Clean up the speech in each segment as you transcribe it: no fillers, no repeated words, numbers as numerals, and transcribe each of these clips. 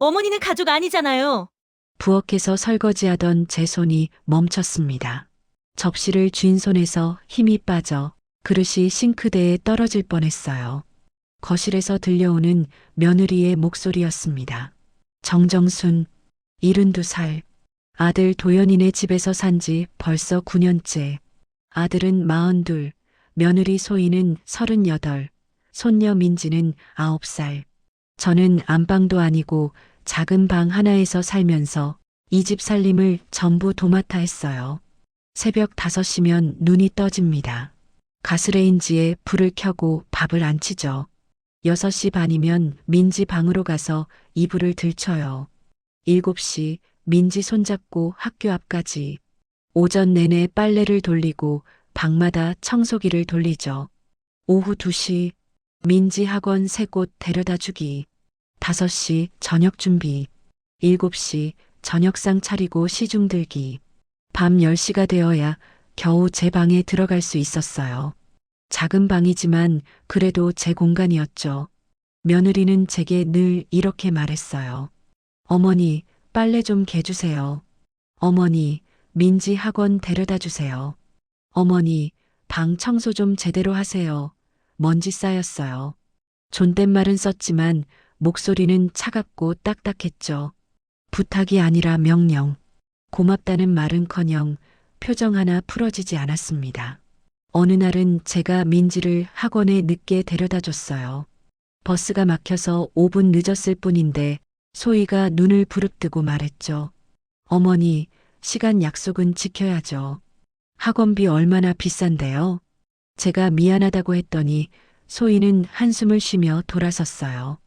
어머니는 가족 아니잖아요. 부엌에서 설거지하던 제 손이 멈췄습니다. 접시를 쥔 손에서 힘이 빠져 그릇이 싱크대에 떨어질 뻔했어요. 거실에서 들려오는 며느리의 목소리였습니다. 정정순, 72살. 아들 도연이네 집에서 산 지 벌써 9년째. 아들은 42, 며느리 소희는 38, 손녀 민지는 9살. 저는 안방도 아니고 작은 방 하나에서 살면서 이 집 살림을 전부 도맡아 했어요. 새벽 5시면 눈이 떠집니다. 가스레인지에 불을 켜고 밥을 안 치죠. 6시 반이면 민지 방으로 가서 이불을 들쳐요. 7시 민지 손잡고 학교 앞까지. 오전 내내 빨래를 돌리고 방마다 청소기를 돌리죠. 오후 2시 민지 학원 3곳 데려다 주기. 5시 저녁 준비. 7시 저녁상 차리고 시중 들기. 밤 10시가 되어야 겨우 제 방에 들어갈 수 있었어요. 작은 방이지만 그래도 제 공간이었죠. 며느리는 제게 늘 이렇게 말했어요. 어머니, 빨래 좀 개주세요. 어머니, 민지 학원 데려다 주세요. 어머니, 방 청소 좀 제대로 하세요. 먼지 쌓였어요. 존댓말은 썼지만 목소리는 차갑고 딱딱했죠. 부탁이 아니라 명령. 고맙다는 말은커녕 표정 하나 풀어지지 않았습니다. 어느 날은 제가 민지를 학원에 늦게 데려다 줬어요. 버스가 막혀서 5분 늦었을 뿐인데 소희가 눈을 부릅뜨고 말했죠. 어머니, 시간 약속은 지켜야죠. 학원비 얼마나 비싼데요? 제가 미안하다고 했더니 소희는 한숨을 쉬며 돌아섰어요.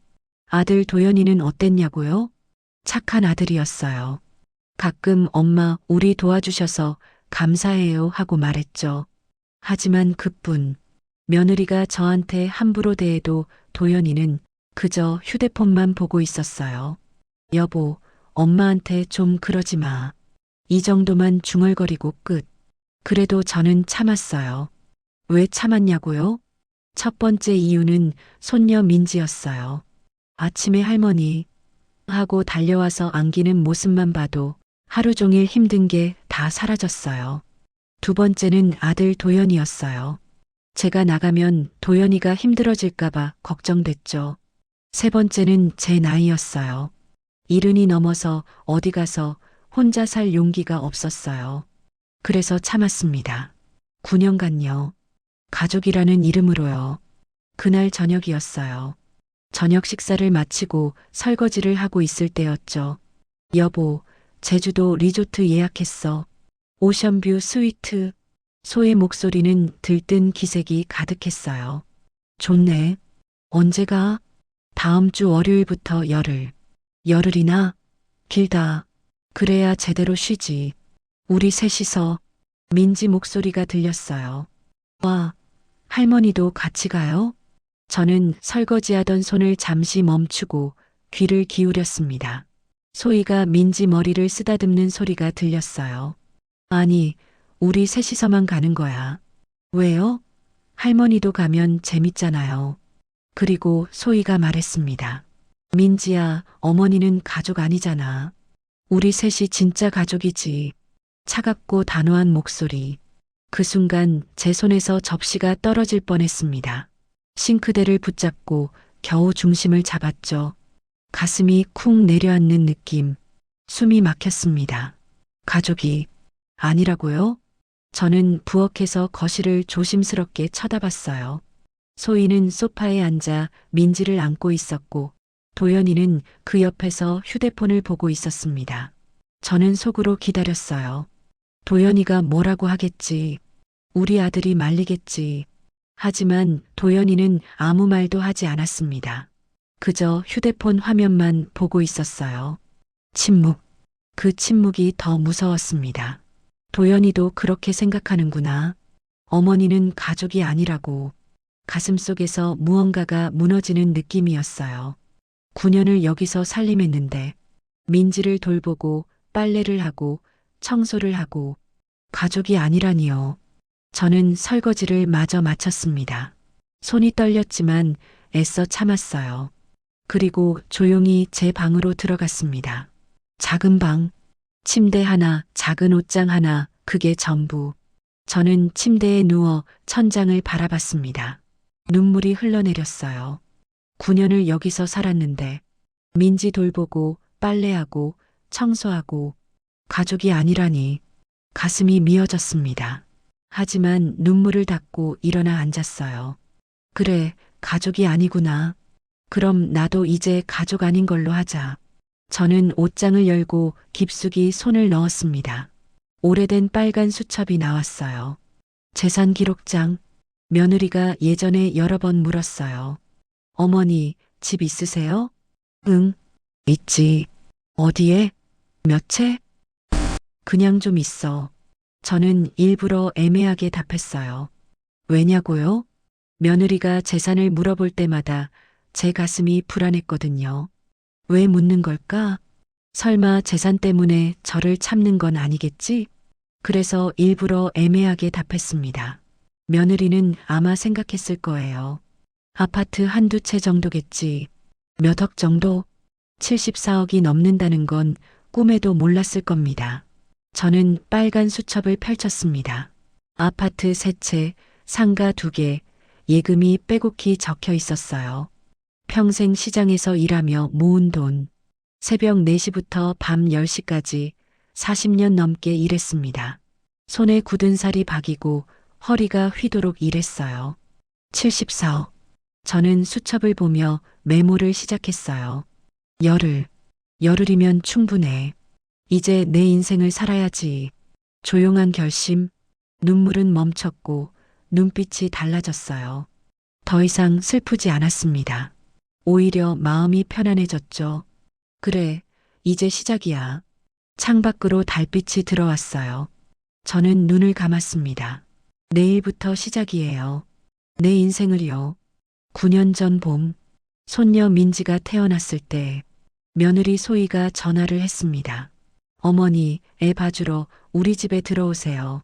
아들 도연이는 어땠냐고요? 착한 아들이었어요. 가끔 엄마 우리 도와주셔서 감사해요 하고 말했죠. 하지만 그뿐. 며느리가 저한테 함부로 대해도 도연이는 그저 휴대폰만 보고 있었어요. 여보, 엄마한테 좀 그러지 마. 이 정도만 중얼거리고 끝. 그래도 저는 참았어요. 왜 참았냐고요? 첫 번째 이유는 손녀 민지였어요. 아침에 할머니 하고 달려와서 안기는 모습만 봐도 하루 종일 힘든 게 다 사라졌어요. 두 번째는 아들 도연이었어요. 제가 나가면 도연이가 힘들어질까봐 걱정됐죠. 세 번째는 제 나이였어요. 70이 넘어서 어디 가서 혼자 살 용기가 없었어요. 그래서 참았습니다. 9년간요. 가족이라는 이름으로요. 그날 저녁이었어요. 저녁 식사를 마치고 설거지를 하고 있을 때였죠. 여보, 제주도 리조트 예약했어. 오션뷰 스위트. 소의 목소리는 들뜬 기색이 가득했어요. 좋네. 언제 가? 다음 주 월요일부터 열흘. 열흘이나? 길다. 그래야 제대로 쉬지. 우리 셋이서. 민지 목소리가 들렸어요. 와, 할머니도 같이 가요? 저는 설거지하던 손을 잠시 멈추고 귀를 기울였습니다. 소희가 민지 머리를 쓰다듬는 소리가 들렸어요. 아니, 우리 셋이서만 가는 거야. 왜요? 할머니도 가면 재밌잖아요. 그리고 소희가 말했습니다. 민지야, 어머니는 가족 아니잖아. 우리 셋이 진짜 가족이지. 차갑고 단호한 목소리. 그 순간 제 손에서 접시가 떨어질 뻔했습니다. 싱크대를 붙잡고 겨우 중심을 잡았죠. 가슴이 쿵 내려앉는 느낌. 숨이 막혔습니다. 가족이 아니라고요? 저는 부엌에서 거실을 조심스럽게 쳐다봤어요. 소희는 소파에 앉아 민지를 안고 있었고 도연이는 그 옆에서 휴대폰을 보고 있었습니다. 저는 속으로 기다렸어요. 도연이가 뭐라고 하겠지. 우리 아들이 말리겠지. 하지만 도연이는 아무 말도 하지 않았습니다. 그저 휴대폰 화면만 보고 있었어요. 침묵. 그 침묵이 더 무서웠습니다. 도연이도 그렇게 생각하는구나. 어머니는 가족이 아니라고. 가슴속에서 무언가가 무너지는 느낌이었어요. 9년을 여기서 살림했는데 민지를 돌보고 빨래를 하고 청소를 하고 가족이 아니라니요. 저는 설거지를 마저 마쳤습니다. 손이 떨렸지만 애써 참았어요. 그리고 조용히 제 방으로 들어갔습니다. 작은 방, 침대 하나, 작은 옷장 하나, 그게 전부. 저는 침대에 누워 천장을 바라봤습니다. 눈물이 흘러내렸어요. 9년을 여기서 살았는데 민지 돌보고 빨래하고 청소하고 가족이 아니라니 가슴이 미어졌습니다. 하지만 눈물을 닦고 일어나 앉았어요. 그래, 가족이 아니구나. 그럼 나도 이제 가족 아닌 걸로 하자. 저는 옷장을 열고 깊숙이 손을 넣었습니다. 오래된 빨간 수첩이 나왔어요. 재산 기록장. 며느리가 예전에 여러 번 물었어요. 어머니, 집 있으세요? 응, 있지. 어디에? 몇 채? 그냥 좀 있어. 저는 일부러 애매하게 답했어요. 왜냐고요? 며느리가 재산을 물어볼 때마다 제 가슴이 불안했거든요. 왜 묻는 걸까? 설마 재산 때문에 저를 참는 건 아니겠지? 그래서 일부러 애매하게 답했습니다. 며느리는 아마 생각했을 거예요. 아파트 한두 채 정도겠지. 몇 억 정도? 74억이 넘는다는 건 꿈에도 몰랐을 겁니다. 저는 빨간 수첩을 펼쳤습니다. 아파트 3채, 상가 2개, 예금이 빼곡히 적혀 있었어요. 평생 시장에서 일하며 모은 돈. 새벽 4시부터 밤 10시까지 40년 넘게 일했습니다. 손에 굳은 살이 박이고 허리가 휘도록 일했어요. 74억. 저는 수첩을 보며 메모를 시작했어요. 열흘이면 충분해. 이제 내 인생을 살아야지. 조용한 결심, 눈물은 멈췄고 눈빛이 달라졌어요. 더 이상 슬프지 않았습니다. 오히려 마음이 편안해졌죠. 그래, 이제 시작이야. 창밖으로 달빛이 들어왔어요. 저는 눈을 감았습니다. 내일부터 시작이에요. 내 인생을요. 9년 전 봄, 손녀 민지가 태어났을 때 며느리 소희가 전화를 했습니다. 어머니, 애 봐주러 우리 집에 들어오세요.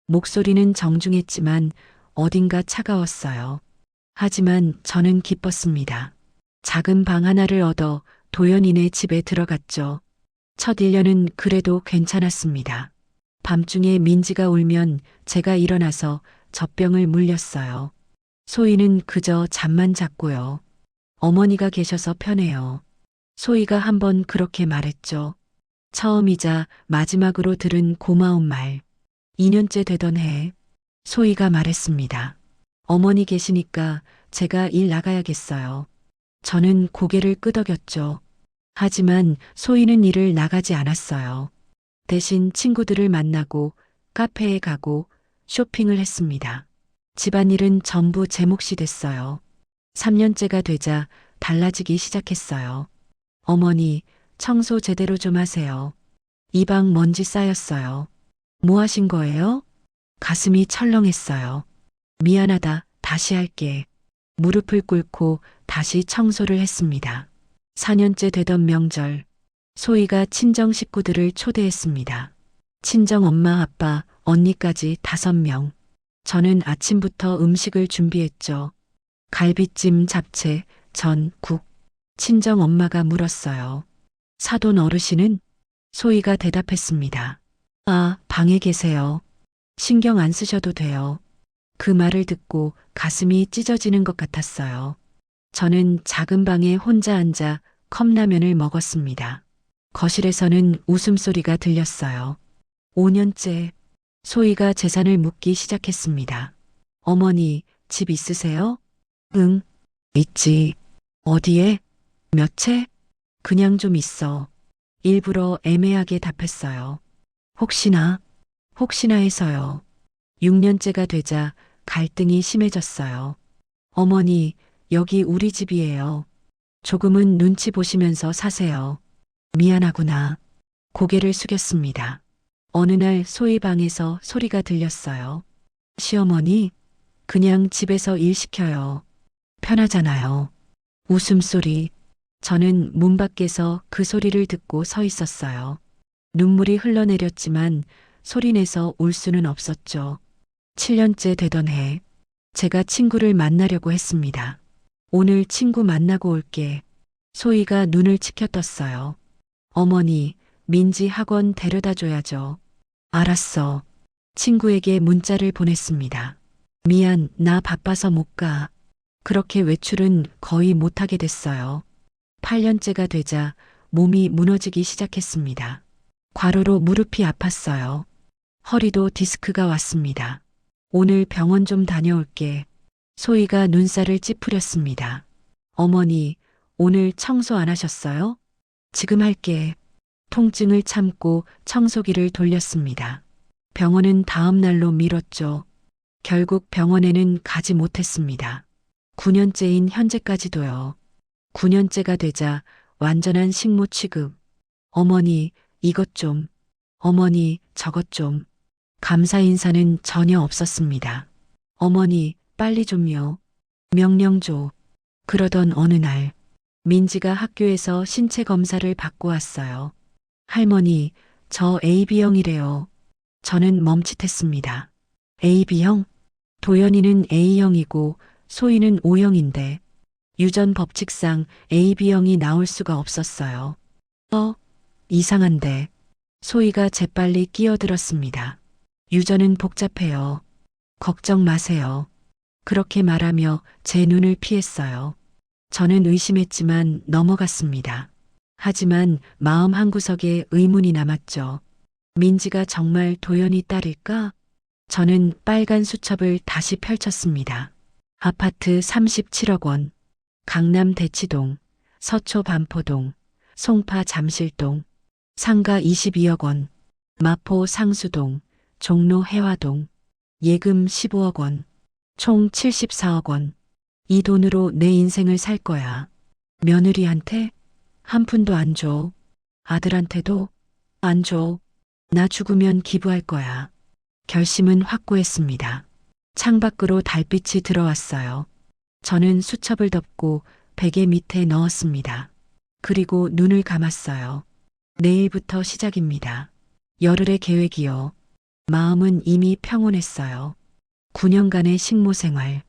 목소리는 정중했지만 어딘가 차가웠어요. 하지만 저는 기뻤습니다. 작은 방 하나를 얻어 도연이네 집에 들어갔죠. 첫 1년은 그래도 괜찮았습니다. 밤중에 민지가 울면 제가 일어나서 젖병을 물렸어요. 소희는 그저 잠만 잤고요. 어머니가 계셔서 편해요. 소희가 한번 그렇게 말했죠. 처음이자 마지막으로 들은 고마운 말. 2년째 되던 해, 소희가 말했습니다. 어머니 계시니까 제가 일 나가야겠어요. 저는 고개를 끄덕였죠. 하지만 소희는 일을 나가지 않았어요. 대신 친구들을 만나고 카페에 가고 쇼핑을 했습니다. 집안일은 전부 제 몫이 됐어요. 3년째가 되자 달라지기 시작했어요. 어머니, 청소 제대로 좀 하세요. 이 방 먼지 쌓였어요. 뭐 하신 거예요? 가슴이 철렁했어요. 미안하다, 다시 할게. 무릎을 꿇고 다시 청소를 했습니다. 4년째 되던 명절, 소희가 친정 식구들을 초대했습니다. 친정 엄마, 아빠, 언니까지 5명. 저는 아침부터 음식을 준비했죠. 갈비찜, 잡채, 전, 국. 친정 엄마가 물었어요. 사돈 어르신은? 소희가 대답했습니다. 아, 방에 계세요. 신경 안 쓰셔도 돼요. 그 말을 듣고 가슴이 찢어지는 것 같았어요. 저는 작은 방에 혼자 앉아 컵라면을 먹었습니다. 거실에서는 웃음소리가 들렸어요. 5년째 소희가 재산을 묻기 시작했습니다. 어머니, 집 있으세요? 응, 있지. 어디에? 몇 채? 그냥 좀 있어. 일부러 애매하게 답했어요. 혹시나 해서요. 6년째가 되자 갈등이 심해졌어요. 어머니, 여기 우리 집이에요. 조금은 눈치 보시면서 사세요. 미안하구나. 고개를 숙였습니다. 어느 날 소희 방에서 소리가 들렸어요. 시어머니, 그냥 집에서 일 시켜요. 편하잖아요. 웃음소리. 저는 문 밖에서 그 소리를 듣고 서 있었어요. 눈물이 흘러내렸지만 소리내서 울 수는 없었죠. 7년째 되던 해, 제가 친구를 만나려고 했습니다. 오늘 친구 만나고 올게. 소희가 눈을 치켜떴어요. 어머니, 민지 학원 데려다 줘야죠. 알았어. 친구에게 문자를 보냈습니다. 미안, 나 바빠서 못 가. 그렇게 외출은 거의 못하게 됐어요. 8년째가 되자 몸이 무너지기 시작했습니다. 과로로 무릎이 아팠어요. 허리도 디스크가 왔습니다. 오늘 병원 좀 다녀올게. 소희가 눈살을 찌푸렸습니다. 어머니, 오늘 청소 안 하셨어요? 지금 할게. 통증을 참고 청소기를 돌렸습니다. 병원은 다음 날로 미뤘죠. 결국 병원에는 가지 못했습니다. 9년째인 현재까지도요. 9년째가 되자 완전한 식모 취급. 어머니, 이것 좀. 어머니, 저것 좀. 감사 인사는 전혀 없었습니다. 어머니, 빨리 좀요. 명령 줘. 그러던 어느 날, 민지가 학교에서 신체 검사를 받고 왔어요. 할머니, 저 AB형이래요. 저는 멈칫했습니다. AB형? 도연이는 A형이고 소희는 O형인데 유전 법칙상 AB형이 나올 수가 없었어요. 이상한데. 소희가 재빨리 끼어들었습니다. 유전은 복잡해요. 걱정 마세요. 그렇게 말하며 제 눈을 피했어요. 저는 의심했지만 넘어갔습니다. 하지만 마음 한구석에 의문이 남았죠. 민지가 정말 도연이 딸일까? 저는 빨간 수첩을 다시 펼쳤습니다. 아파트 37억 원, 강남 대치동, 서초 반포동, 송파 잠실동, 상가 22억 원, 마포 상수동, 종로 해화동, 예금 15억 원, 총 74억 원. 이 돈으로 내 인생을 살 거야. 며느리한테 한 푼도 안 줘. 아들한테도 안 줘. 나 죽으면 기부할 거야. 결심은 확고했습니다. 창밖으로 달빛이 들어왔어요. 저는 수첩을 덮고 베개 밑에 넣었습니다. 그리고 눈을 감았어요. 내일부터 시작입니다. 열흘의 계획이요. 마음은 이미 평온했어요. 9년간의 식모 생활.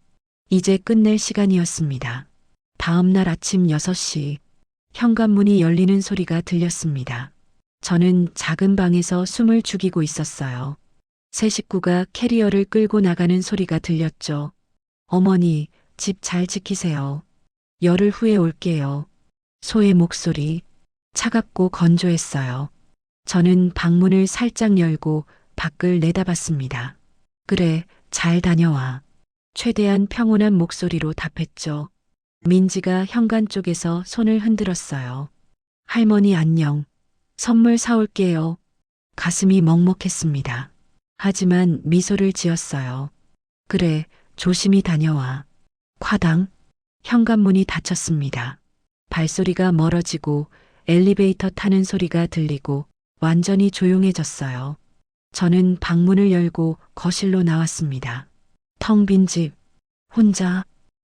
이제 끝낼 시간이었습니다. 다음 날 아침 6시 현관문이 열리는 소리가 들렸습니다. 저는 작은 방에서 숨을 죽이고 있었어요. 새 식구가 캐리어를 끌고 나가는 소리가 들렸죠. 어머니, 집 잘 지키세요. 열흘 후에 올게요. 소의 목소리, 차갑고 건조했어요. 저는 방문을 살짝 열고 밖을 내다봤습니다. 그래, 잘 다녀와. 최대한 평온한 목소리로 답했죠. 민지가 현관 쪽에서 손을 흔들었어요. 할머니 안녕. 선물 사올게요. 가슴이 먹먹했습니다. 하지만 미소를 지었어요. 그래, 조심히 다녀와. 콰당, 현관문이 닫혔습니다. 발소리가 멀어지고 엘리베이터 타는 소리가 들리고 완전히 조용해졌어요. 저는 방문을 열고 거실로 나왔습니다. 텅 빈 집, 혼자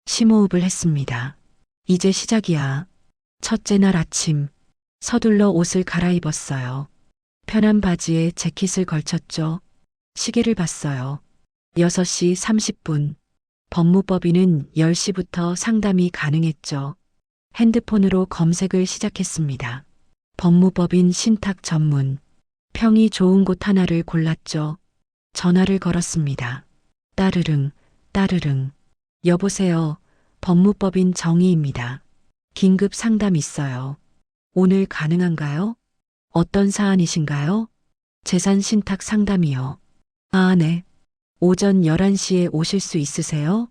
심호흡을 했습니다. 이제 시작이야. 첫째 날 아침, 서둘러 옷을 갈아입었어요. 편한 바지에 재킷을 걸쳤죠. 시계를 봤어요. 6시 30분. 법무법인은 10시부터 상담이 가능했죠. 핸드폰으로 검색을 시작했습니다. 법무법인 신탁 전문. 평이 좋은 곳 하나를 골랐죠. 전화를 걸었습니다. 따르릉, 따르릉. 여보세요. 법무법인 정희입니다. 긴급 상담 있어요. 오늘 가능한가요? 어떤 사안이신가요? 재산 신탁 상담이요. 아, 네. 오전 11시에 오실 수 있으세요?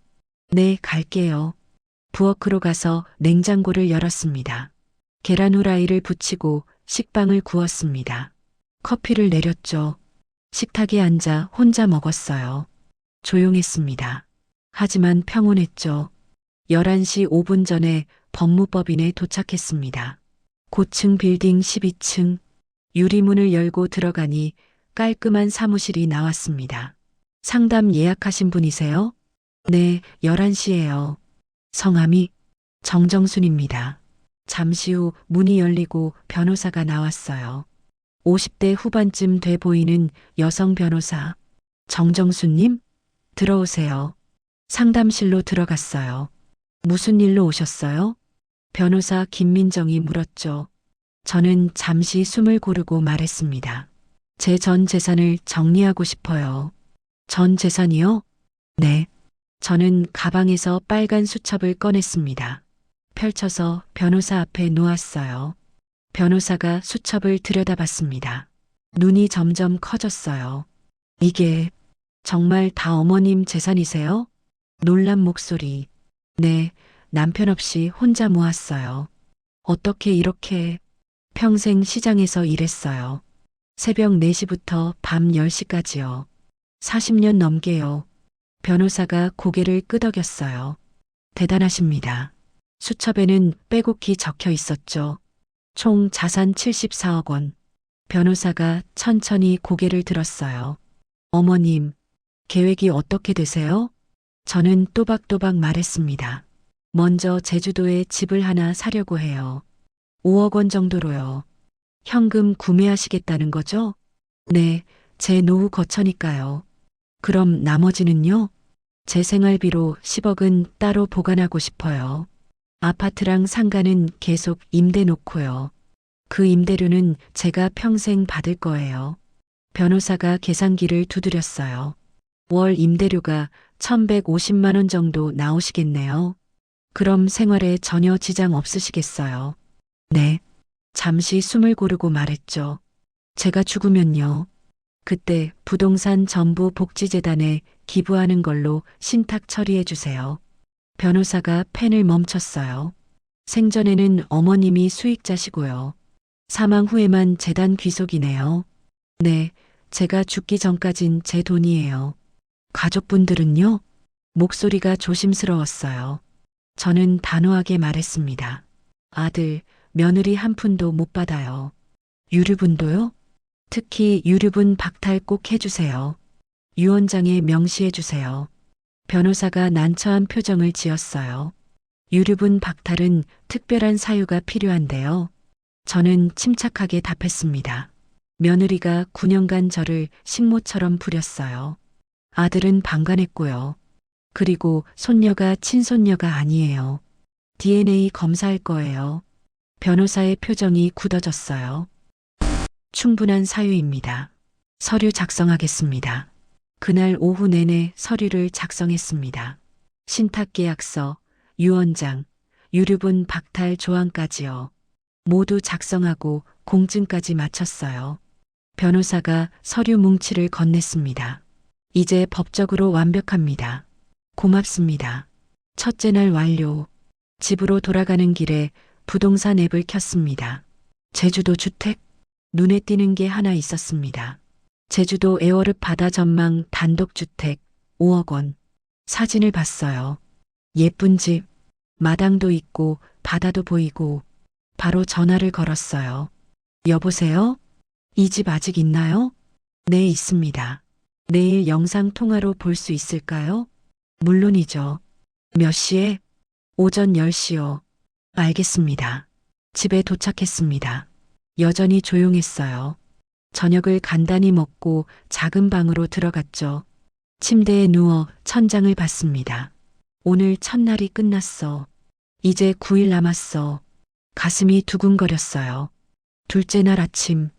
네, 갈게요. 부엌으로 가서 냉장고를 열었습니다. 계란 후라이를 부치고 식빵을 구웠습니다. 커피를 내렸죠. 식탁에 앉아 혼자 먹었어요. 조용했습니다. 하지만 평온했죠. 11시 5분 전에 법무법인에 도착했습니다. 고층 빌딩 12층. 유리문을 열고 들어가니 깔끔한 사무실이 나왔습니다. 상담 예약하신 분이세요? 네, 11시예요. 성함이 정정순입니다. 잠시 후 문이 열리고 변호사가 나왔어요. 50대 후반쯤 돼 보이는 여성 변호사. 정정순님? 들어오세요. 상담실로 들어갔어요. 무슨 일로 오셨어요? 변호사 김민정이 물었죠. 저는 잠시 숨을 고르고 말했습니다. 제 전 재산을 정리하고 싶어요. 전 재산이요? 네. 저는 가방에서 빨간 수첩을 꺼냈습니다. 펼쳐서 변호사 앞에 놓았어요. 변호사가 수첩을 들여다봤습니다. 눈이 점점 커졌어요. 이게 정말 다 어머님 재산이세요? 놀란 목소리. 네, 남편 없이 혼자 모았어요. 어떻게 이렇게 평생 시장에서 일했어요. 새벽 4시부터 밤 10시까지요. 40년 넘게요. 변호사가 고개를 끄덕였어요. 대단하십니다. 수첩에는 빼곡히 적혀 있었죠. 총 자산 74억 원. 변호사가 천천히 고개를 들었어요. 어머님, 계획이 어떻게 되세요? 저는 또박또박 말했습니다. 먼저 제주도에 집을 하나 사려고 해요. 5억 원 정도로요. 현금 구매하시겠다는 거죠? 네, 제 노후 거처니까요. 그럼 나머지는요? 제 생활비로 10억은 따로 보관하고 싶어요. 아파트랑 상가는 계속 임대 놓고요. 그 임대료는 제가 평생 받을 거예요. 변호사가 계산기를 두드렸어요. 월 임대료가 1,150만 원 정도 나오시겠네요. 그럼 생활에 전혀 지장 없으시겠어요? 네. 잠시 숨을 고르고 말했죠. 제가 죽으면요. 그때 부동산 전부 복지재단에 기부하는 걸로 신탁 처리해 주세요. 변호사가 펜을 멈췄어요. 생전에는 어머님이 수익자시고요. 사망 후에만 재단 귀속이네요. 네, 제가 죽기 전까진 제 돈이에요. 가족분들은요? 목소리가 조심스러웠어요. 저는 단호하게 말했습니다. 아들, 며느리 한 푼도 못 받아요. 유류분도요? 특히 유류분 박탈 꼭 해주세요. 유언장에 명시해 주세요. 변호사가 난처한 표정을 지었어요. 유류분 박탈은 특별한 사유가 필요한데요. 저는 침착하게 답했습니다. 며느리가 9년간 저를 식모처럼 부렸어요. 아들은 방관했고요. 그리고 손녀가 친손녀가 아니에요. DNA 검사할 거예요. 변호사의 표정이 굳어졌어요. 충분한 사유입니다. 서류 작성하겠습니다. 그날 오후 내내 서류를 작성했습니다. 신탁계약서, 유언장, 유류분 박탈 조항까지요. 모두 작성하고 공증까지 마쳤어요. 변호사가 서류 뭉치를 건넸습니다. 이제 법적으로 완벽합니다. 고맙습니다. 첫째 날 완료. 집으로 돌아가는 길에 부동산 앱을 켰습니다. 제주도 주택? 눈에 띄는 게 하나 있었습니다. 제주도 에어르 바다 전망 단독주택 5억 원. 사진을 봤어요. 예쁜 집, 마당도 있고 바다도 보이고 바로 전화를 걸었어요. 여보세요? 이 집 아직 있나요? 네, 있습니다. 내일 영상 통화로 볼 수 있을까요? 물론이죠. 몇 시에? 오전 10시요. 알겠습니다. 집에 도착했습니다. 여전히 조용했어요. 저녁을 간단히 먹고 작은 방으로 들어갔죠. 침대에 누워 천장을 봤습니다. 오늘 첫날이 끝났어. 이제 9일 남았어. 가슴이 두근거렸어요. 둘째 날 아침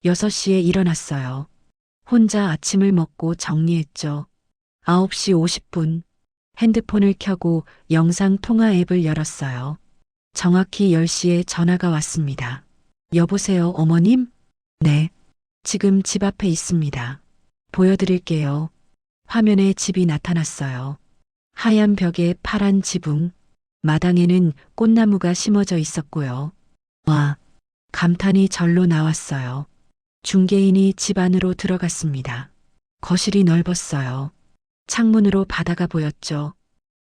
6시에 일어났어요. 혼자 아침을 먹고 정리했죠. 9시 50분 핸드폰을 켜고 영상 통화 앱을 열었어요. 정확히 10시에 전화가 왔습니다. 여보세요, 어머님? 네. 지금 집 앞에 있습니다. 보여드릴게요. 화면에 집이 나타났어요. 하얀 벽에 파란 지붕, 마당에는 꽃나무가 심어져 있었고요. 와, 감탄이 절로 나왔어요. 중개인이 집 안으로 들어갔습니다. 거실이 넓었어요. 창문으로 바다가 보였죠.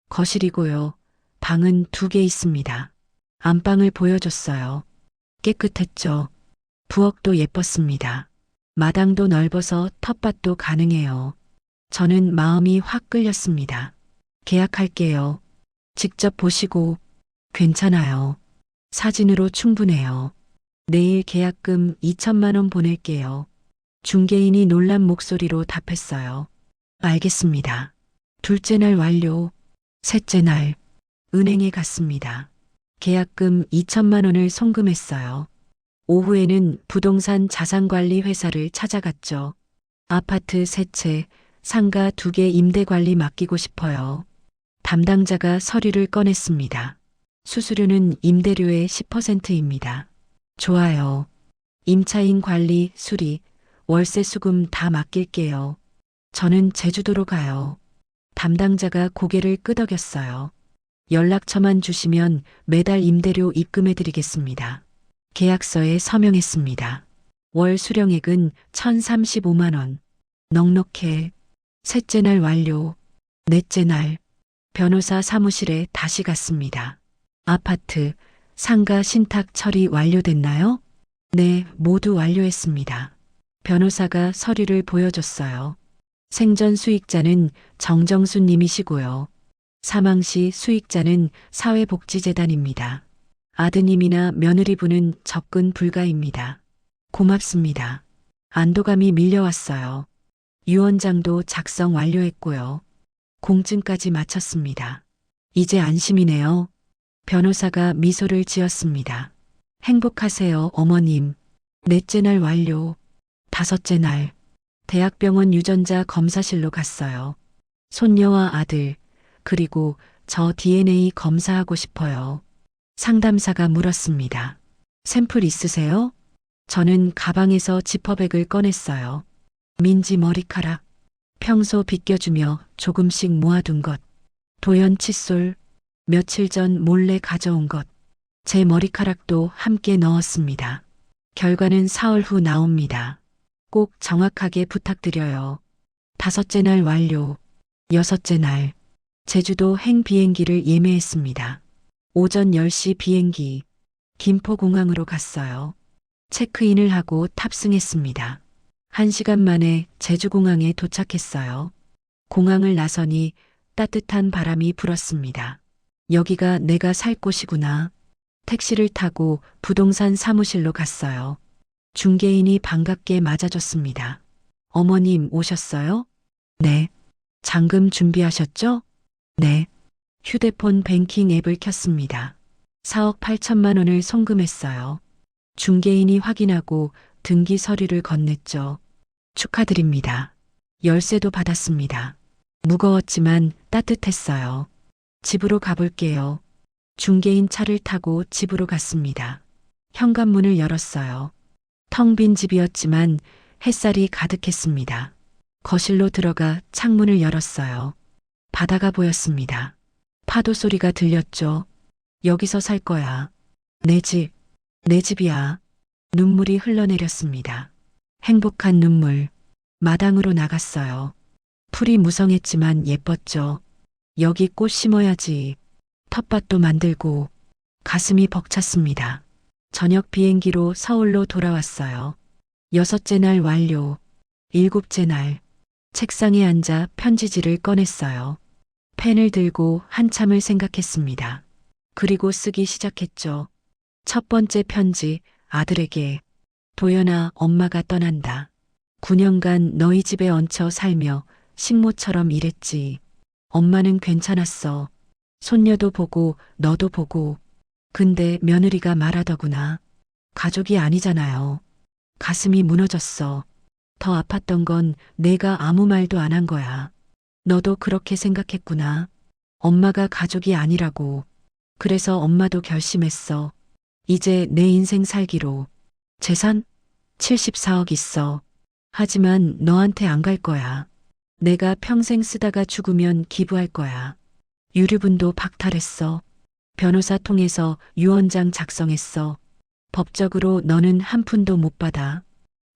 거실이고요. 방은 2개 있습니다. 안방을 보여줬어요. 깨끗했죠. 부엌도 예뻤습니다. 마당도 넓어서 텃밭도 가능해요. 저는 마음이 확 끌렸습니다. 계약할게요. 직접 보시고 괜찮아요. 사진으로 충분해요. 내일 계약금 2천만 원 보낼게요. 중개인이 놀란 목소리로 답했어요. 알겠습니다. 둘째 날 완료. 셋째 날 은행에 갔습니다. 계약금 2천만 원을 송금했어요. 오후에는 부동산 자산관리 회사를 찾아갔죠. 아파트 3채, 상가 2개 임대 관리 맡기고 싶어요. 담당자가 서류를 꺼냈습니다. 수수료는 임대료의 10%입니다. 좋아요. 임차인 관리, 수리, 월세 수금 다 맡길게요. 저는 제주도로 가요. 담당자가 고개를 끄덕였어요. 연락처만 주시면 매달 임대료 입금해 드리겠습니다. 계약서에 서명했습니다. 월 수령액은 1,035만 원. 넉넉해. 셋째 날 완료. 넷째 날. 변호사 사무실에 다시 갔습니다. 아파트, 상가 신탁 처리 완료됐나요? 네, 모두 완료했습니다. 변호사가 서류를 보여줬어요. 생전 수익자는 정정순 님이시고요. 사망 시 수익자는 사회복지재단입니다. 아드님이나 며느리분은 접근 불가입니다. 고맙습니다. 안도감이 밀려왔어요. 유언장도 작성 완료했고요. 공증까지 마쳤습니다. 이제 안심이네요. 변호사가 미소를 지었습니다. 행복하세요, 어머님. 넷째 날 완료. 다섯째 날. 대학병원 유전자 검사실로 갔어요. 손녀와 아들, 그리고 저 DNA 검사하고 싶어요. 상담사가 물었습니다. 샘플 있으세요? 저는 가방에서 지퍼백을 꺼냈어요. 민지 머리카락, 평소 빗겨주며 조금씩 모아둔 것, 도연 칫솔, 며칠 전 몰래 가져온 것, 제 머리카락도 함께 넣었습니다. 결과는 사흘 후 나옵니다. 꼭 정확하게 부탁드려요. 다섯째 날 완료. 여섯째 날, 제주도 행 비행기를 예매했습니다. 오전 10시 비행기, 김포공항으로 갔어요. 체크인을 하고 탑승했습니다. 1시간 만에 제주공항에 도착했어요. 공항을 나서니 따뜻한 바람이 불었습니다. 여기가 내가 살 곳이구나. 택시를 타고 부동산 사무실로 갔어요. 중개인이 반갑게 맞아줬습니다. 어머님 오셨어요? 네. 잔금 준비하셨죠? 네. 휴대폰 뱅킹 앱을 켰습니다. 4억 8천만 원을 송금했어요. 중개인이 확인하고 등기 서류를 건넸죠. 축하드립니다. 열쇠도 받았습니다. 무거웠지만 따뜻했어요. 집으로 가볼게요. 중개인 차를 타고 집으로 갔습니다. 현관문을 열었어요. 텅 빈 집이었지만 햇살이 가득했습니다. 거실로 들어가 창문을 열었어요. 바다가 보였습니다. 파도 소리가 들렸죠. 여기서 살 거야. 내 집, 내 집이야. 눈물이 흘러내렸습니다. 행복한 눈물. 마당으로 나갔어요. 풀이 무성했지만 예뻤죠. 여기 꽃 심어야지. 텃밭도 만들고 가슴이 벅찼습니다. 저녁 비행기로 서울로 돌아왔어요. 여섯째 날 완료. 일곱째 날. 책상에 앉아 편지지를 꺼냈어요. 펜을 들고 한참을 생각했습니다. 그리고 쓰기 시작했죠. 첫 번째 편지, 아들에게. 도연아, 엄마가 떠난다. 9년간 너희 집에 얹혀 살며 식모처럼 일했지. 엄마는 괜찮았어. 손녀도 보고 너도 보고. 근데 며느리가 말하더구나. 가족이 아니잖아요. 가슴이 무너졌어. 더 아팠던 건 내가 아무 말도 안 한 거야. 너도 그렇게 생각했구나. 엄마가 가족이 아니라고. 그래서 엄마도 결심했어. 이제 내 인생 살기로. 재산? 74억 있어. 하지만 너한테 안 갈 거야. 내가 평생 쓰다가 죽으면 기부할 거야. 유류분도 박탈했어. 변호사 통해서 유언장 작성했어. 법적으로 너는 한 푼도 못 받아.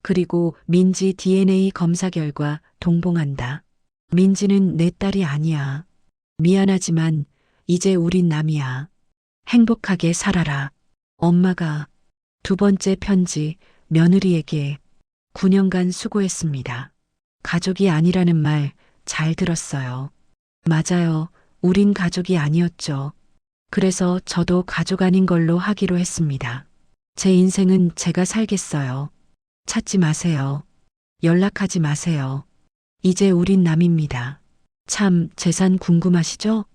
그리고 민지 DNA 검사 결과 동봉한다. 민지는 내 딸이 아니야. 미안하지만 이제 우린 남이야. 행복하게 살아라. 엄마가. 두 번째 편지, 며느리에게. 9년간 수고했습니다. 가족이 아니라는 말 잘 들었어요. 맞아요. 우린 가족이 아니었죠. 그래서 저도 가족 아닌 걸로 하기로 했습니다. 제 인생은 제가 살겠어요. 찾지 마세요. 연락하지 마세요. 이제 우린 남입니다. 참 재산 궁금하시죠?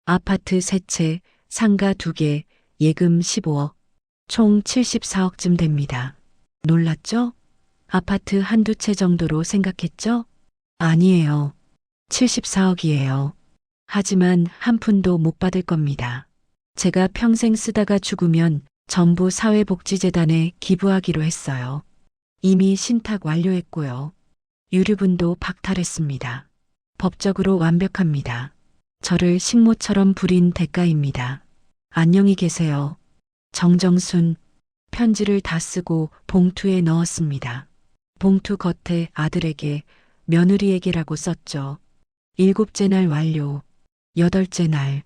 아파트 3채, 상가 2개, 예금 15억, 총 74억쯤 됩니다. 놀랐죠? 아파트 한두 채 정도로 생각했죠? 아니에요. 74억이에요. 하지만 한 푼도 못 받을 겁니다. 제가 평생 쓰다가 죽으면 전부 사회복지재단에 기부하기로 했어요. 이미 신탁 완료했고요. 유류분도 박탈했습니다. 법적으로 완벽합니다. 저를 식모처럼 부린 대가입니다. 안녕히 계세요. 정정순. 편지를 다 쓰고 봉투에 넣었습니다. 봉투 겉에 아들에게, 며느리에게라고 썼죠. 7째 날 완료. 8째 날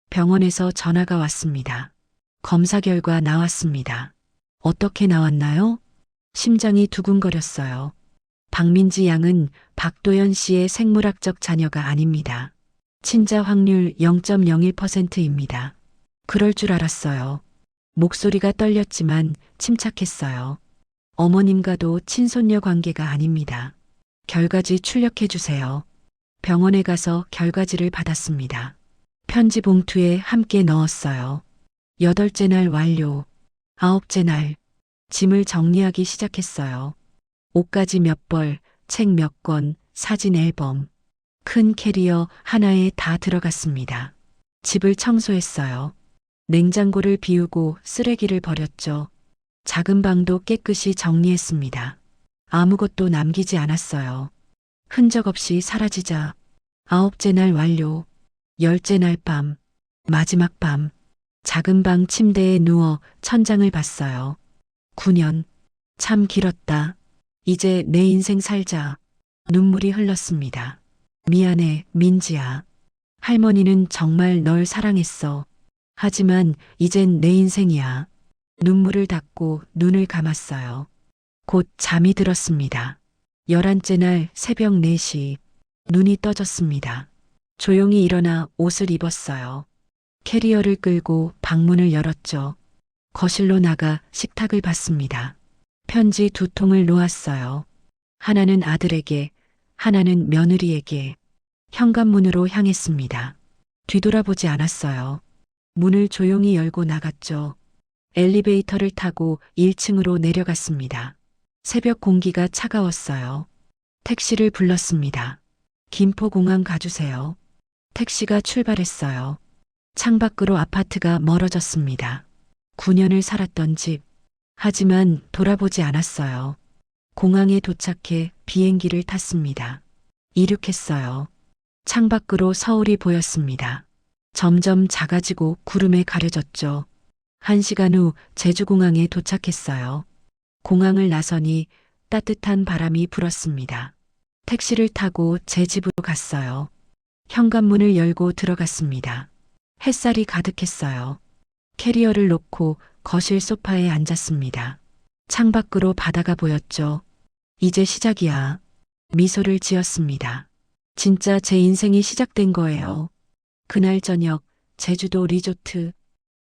병원에서 전화가 왔습니다. 검사 결과 나왔습니다. 어떻게 나왔나요? 심장이 두근거렸어요. 박민지 양은 박도연 씨의 생물학적 자녀가 아닙니다. 친자 확률 0.01%입니다. 그럴 줄 알았어요. 목소리가 떨렸지만 침착했어요. 어머님과도 친손녀 관계가 아닙니다. 결과지 출력해 주세요. 병원에 가서 결과지를 받았습니다. 편지 봉투에 함께 넣었어요. 8째 날 완료. 9째 날 짐을 정리하기 시작했어요. 옷가지 몇 벌, 책 몇 권, 사진 앨범. 큰 캐리어 하나에 다 들어갔습니다. 집을 청소했어요. 냉장고를 비우고 쓰레기를 버렸죠. 작은 방도 깨끗이 정리했습니다. 아무것도 남기지 않았어요. 흔적 없이 사라지자 9째 날 완료. 10째 날 밤, 마지막 밤, 작은 방 침대에 누워 천장을 봤어요. 9년, 참 길었다. 이제 내 인생 살자. 눈물이 흘렀습니다. 미안해, 민지야. 할머니는 정말 널 사랑했어. 하지만 이젠 내 인생이야. 눈물을 닦고 눈을 감았어요. 곧 잠이 들었습니다. 11째 날 새벽 4시, 눈이 떠졌습니다. 조용히 일어나 옷을 입었어요. 캐리어를 끌고 방문을 열었죠. 거실로 나가 식탁을 봤습니다. 편지 2통을 놓았어요. 하나는 아들에게, 하나는 며느리에게. 현관문으로 향했습니다. 뒤돌아보지 않았어요. 문을 조용히 열고 나갔죠. 엘리베이터를 타고 1층으로 내려갔습니다. 새벽 공기가 차가웠어요. 택시를 불렀습니다. 김포공항 가주세요. 택시가 출발했어요. 창밖으로 아파트가 멀어졌습니다. 9년을 살았던 집. 하지만 돌아보지 않았어요. 공항에 도착해 비행기를 탔습니다. 이륙했어요. 창밖으로 서울이 보였습니다. 점점 작아지고 구름에 가려졌죠. 1시간 후 제주공항에 도착했어요. 공항을 나서니 따뜻한 바람이 불었습니다. 택시를 타고 제 집으로 갔어요. 현관문을 열고 들어갔습니다. 햇살이 가득했어요. 캐리어를 놓고 거실 소파에 앉았습니다. 창밖으로 바다가 보였죠. 이제 시작이야. 미소를 지었습니다. 진짜 제 인생이 시작된 거예요. 그날 저녁 제주도 리조트.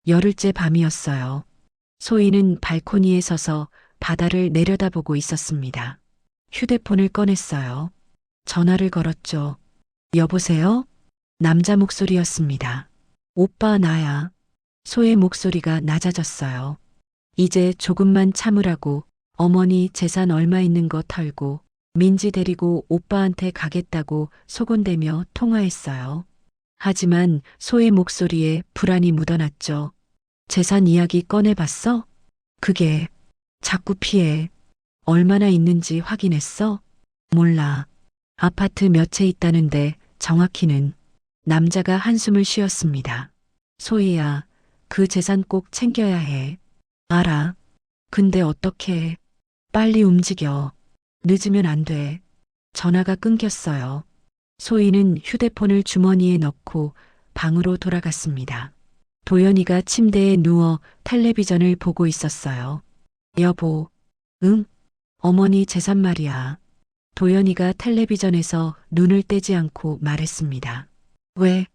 열흘째 밤이었어요. 소희는 발코니에 서서 바다를 내려다보고 있었습니다. 휴대폰을 꺼냈어요. 전화를 걸었죠. 여보세요? 남자 목소리였습니다. 오빠 나야. 소의 목소리가 낮아졌어요. 이제 조금만 참으라고. 어머니 재산 얼마 있는 거 털고 민지 데리고 오빠한테 가겠다고 소곤대며 통화했어요. 하지만 소의 목소리에 불안이 묻어났죠. 재산 이야기 꺼내봤어? 그게 자꾸 피해. 얼마나 있는지 확인했어? 몰라. 아파트 몇 채 있다는데 정확히는. 남자가 한숨을 쉬었습니다. 소희야, 그 재산 꼭 챙겨야 해. 알아. 근데 어떻게 해? 빨리 움직여. 늦으면 안 돼. 전화가 끊겼어요. 소희는 휴대폰을 주머니에 넣고 방으로 돌아갔습니다. 도연이가 침대에 누워 텔레비전을 보고 있었어요. 여보, 응? 어머니 재산 말이야. 도연이가 텔레비전에서 눈을 떼지 않고 말했습니다. 왜?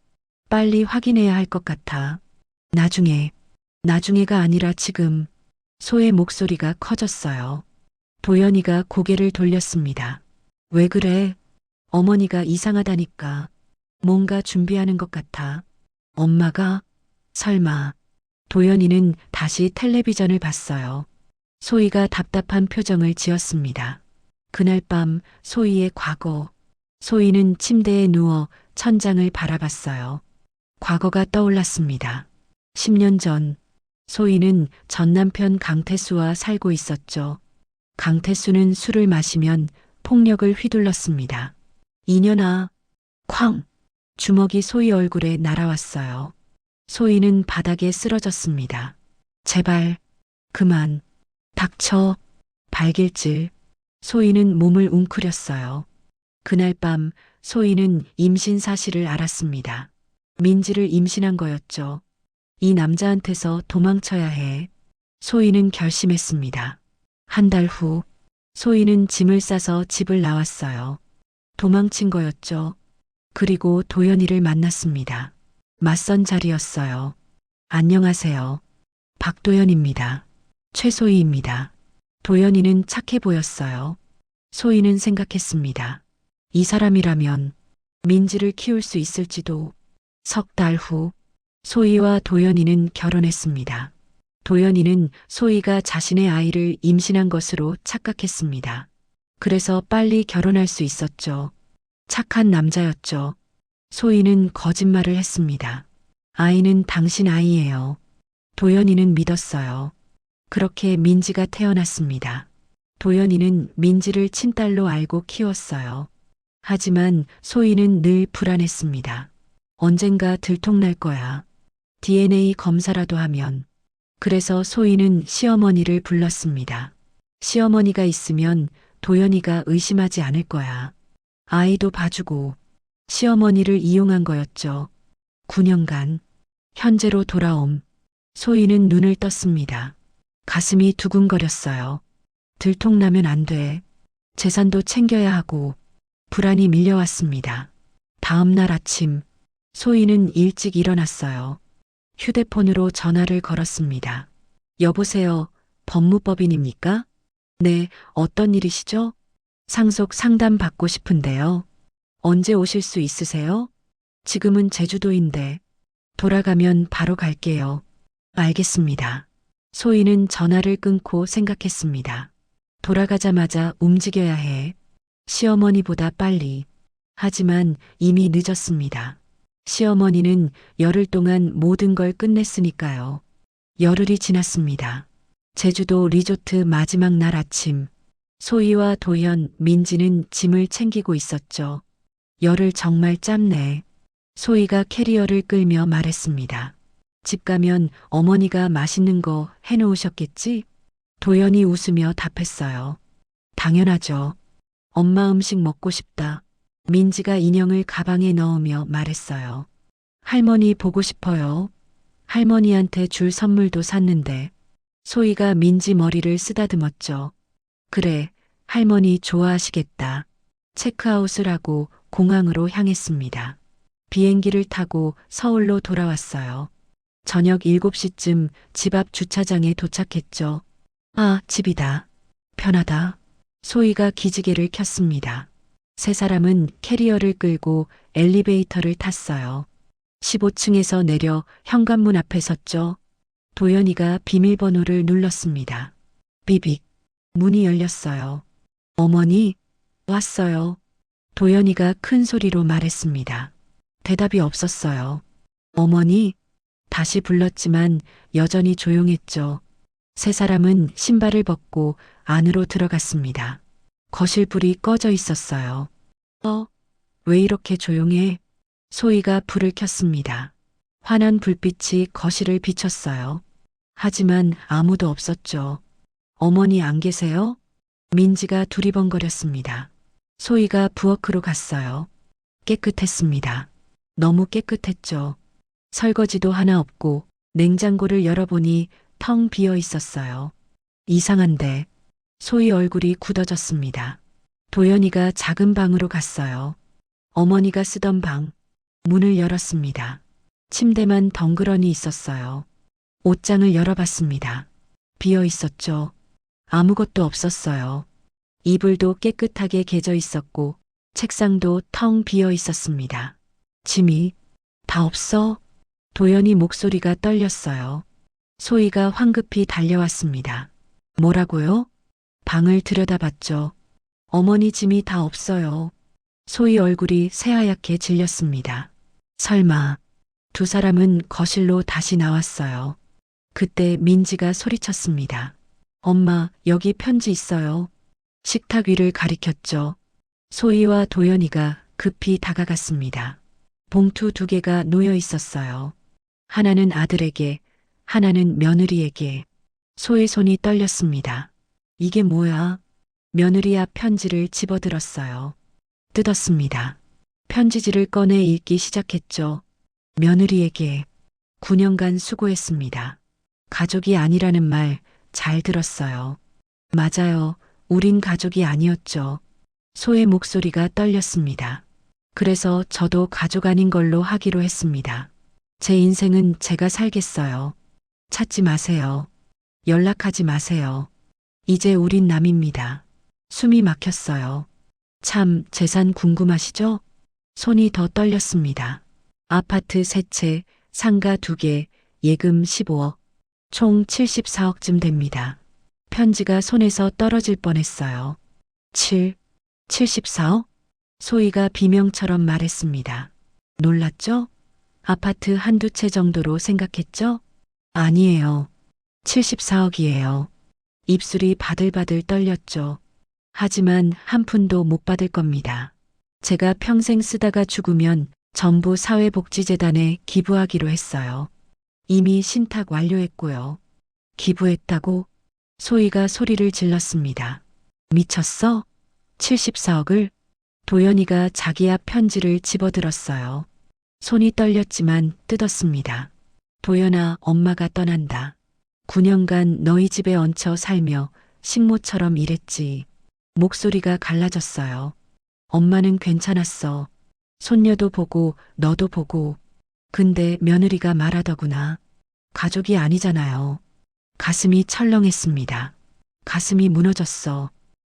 빨리 확인해야 할 것 같아. 나중에가 아니라 지금. 소의 목소리가 커졌어요. 도연이가 고개를 돌렸습니다. 왜 그래? 어머니가 이상하다니까. 뭔가 준비하는 것 같아. 엄마가? 설마. 도연이는 다시 텔레비전을 봤어요. 소희가 답답한 표정을 지었습니다. 그날 밤 소희의 과거. 소희는 침대에 누워 천장을 바라봤어요. 과거가 떠올랐습니다. 10년 전 소희는 전 남편 강태수와 살고 있었죠. 강태수는 술을 마시면 폭력을 휘둘렀습니다. 이년아, 쾅! 주먹이 소희 얼굴에 날아왔어요. 소희는 바닥에 쓰러졌습니다. 제발, 그만, 닥쳐, 발길질. 소희는 몸을 웅크렸어요. 그날 밤 소희는 임신 사실을 알았습니다. 민지를 임신한 거였죠. 이 남자한테서 도망쳐야 해. 소희는 결심했습니다. 한 달 후, 소희는 짐을 싸서 집을 나왔어요. 도망친 거였죠. 그리고 도연이를 만났습니다. 맞선 자리였어요. 안녕하세요. 박도연입니다. 최소희입니다. 도연이는 착해 보였어요. 소희는 생각했습니다. 이 사람이라면 민지를 키울 수 있을지도. 석 달 후, 소희와 도연이는 결혼했습니다. 도연이는 소희가 자신의 아이를 임신한 것으로 착각했습니다. 그래서 빨리 결혼할 수 있었죠. 착한 남자였죠. 소희는 거짓말을 했습니다. 아이는 당신 아이예요. 도연이는 믿었어요. 그렇게 민지가 태어났습니다. 도연이는 민지를 친딸로 알고 키웠어요. 하지만 소희는 늘 불안했습니다. 언젠가 들통날 거야. DNA 검사라도 하면. 그래서 소희는 시어머니를 불렀습니다. 시어머니가 있으면 도연이가 의심하지 않을 거야. 아이도 봐주고. 시어머니를 이용한 거였죠. 9년간. 현재로 돌아옴. 소희는 눈을 떴습니다. 가슴이 두근거렸어요. 들통나면 안 돼. 재산도 챙겨야 하고. 불안이 밀려왔습니다. 다음 날 아침, 소희는 일찍 일어났어요. 휴대폰으로 전화를 걸었습니다. 여보세요, 법무법인입니까? 네, 어떤 일이시죠? 상속 상담 받고 싶은데요. 언제 오실 수 있으세요? 지금은 제주도인데 돌아가면 바로 갈게요. 알겠습니다. 소희는 전화를 끊고 생각했습니다. 돌아가자마자 움직여야 해. 시어머니보다 빨리. 하지만 이미 늦었습니다. 시어머니는 열흘 동안 모든 걸 끝냈으니까요. 열흘이 지났습니다. 제주도 리조트 마지막 날 아침. 소희와 도현, 민지는 짐을 챙기고 있었죠. 열흘 정말 짧네. 소희가 캐리어를 끌며 말했습니다. 집 가면 어머니가 맛있는 거 해놓으셨겠지? 도연이 웃으며 답했어요. 당연하죠. 엄마 음식 먹고 싶다. 민지가 인형을 가방에 넣으며 말했어요. 할머니 보고 싶어요. 할머니한테 줄 선물도 샀는데. 소희가 민지 머리를 쓰다듬었죠. 그래, 할머니 좋아하시겠다. 체크아웃을 하고 공항으로 향했습니다. 비행기를 타고 서울로 돌아왔어요. 저녁 7시쯤 집 앞 주차장에 도착했죠. 아, 집이다. 편하다. 소희가 기지개를 켰습니다. 세 사람은 캐리어를 끌고 엘리베이터를 탔어요. 15층에서 내려 현관문 앞에 섰죠. 도연이가 비밀번호를 눌렀습니다. 비빅. 문이 열렸어요. 어머니, 왔어요. 도연이가 큰 소리로 말했습니다. 대답이 없었어요. 어머니, 다시 불렀지만 여전히 조용했죠. 세 사람은 신발을 벗고 안으로 들어갔습니다. 거실 불이 꺼져 있었어요. 왜 이렇게 조용해? 소희가 불을 켰습니다. 환한 불빛이 거실을 비췄어요. 하지만 아무도 없었죠. 어머니 안 계세요? 민지가 두리번거렸습니다. 소희가 부엌으로 갔어요. 깨끗했습니다. 너무 깨끗했죠. 설거지도 하나 없고 냉장고를 열어보니 텅 비어 있었어요. 이상한데. 소희 얼굴이 굳어졌습니다. 도연이가 작은 방으로 갔어요. 어머니가 쓰던 방. 문을 열었습니다. 침대만 덩그러니 있었어요. 옷장을 열어봤습니다. 비어 있었죠. 아무것도 없었어요. 이불도 깨끗하게 개져 있었고 책상도 텅 비어 있었습니다. 짐이 다 없어? 도연이 목소리가 떨렸어요. 소희가 황급히 달려왔습니다. 뭐라고요? 방을 들여다봤죠. 어머니 짐이 다 없어요. 소희 얼굴이 새하얗게 질렸습니다. 설마 두 사람은 거실로 다시 나왔어요. 그때 민지가 소리쳤습니다. 엄마, 여기 편지 있어요. 식탁 위를 가리켰죠. 소희와 도연이가 급히 다가갔습니다. 봉투 2개가 놓여 있었어요. 하나는 아들에게, 하나는 며느리에게. 소희 손이 떨렸습니다. 이게 뭐야? 며느리 앞 편지를 집어들었어요. 뜯었습니다. 편지지를 꺼내 읽기 시작했죠. 며느리에게 9년간 수고했습니다. 가족이 아니라는 말 잘 들었어요. 맞아요. 우린 가족이 아니었죠. 소의 목소리가 떨렸습니다. 그래서 저도 가족 아닌 걸로 하기로 했습니다. 제 인생은 제가 살겠어요. 찾지 마세요. 연락하지 마세요. 이제 우린 남입니다. 숨이 막혔어요. 참, 재산 궁금하시죠? 손이 더 떨렸습니다. 아파트 3채, 상가 2개, 예금 15억, 총 74억쯤 됩니다. 편지가 손에서 떨어질 뻔했어요. 74억? 소희가 비명처럼 말했습니다. 놀랐죠? 아파트 1~2채 정도로 생각했죠? 아니에요. 74억이에요. 입술이 바들바들 떨렸죠. 하지만 한 푼도 못 받을 겁니다. 제가 평생 쓰다가 죽으면 전부 사회복지재단에 기부하기로 했어요. 이미 신탁 완료했고요. 기부했다고? 소희가 소리를 질렀습니다. 미쳤어? 74억을? 도연이가 자기 앞 편지를 집어들었어요. 손이 떨렸지만 뜯었습니다. 도연아, 엄마가 떠난다. 9년간 너희 집에 얹혀 살며 식모처럼 일했지. 목소리가 갈라졌어요. 엄마는 괜찮았어. 손녀도 보고 너도 보고. 근데 며느리가 말하더구나. 가족이 아니잖아요. 가슴이 철렁했습니다. 가슴이 무너졌어.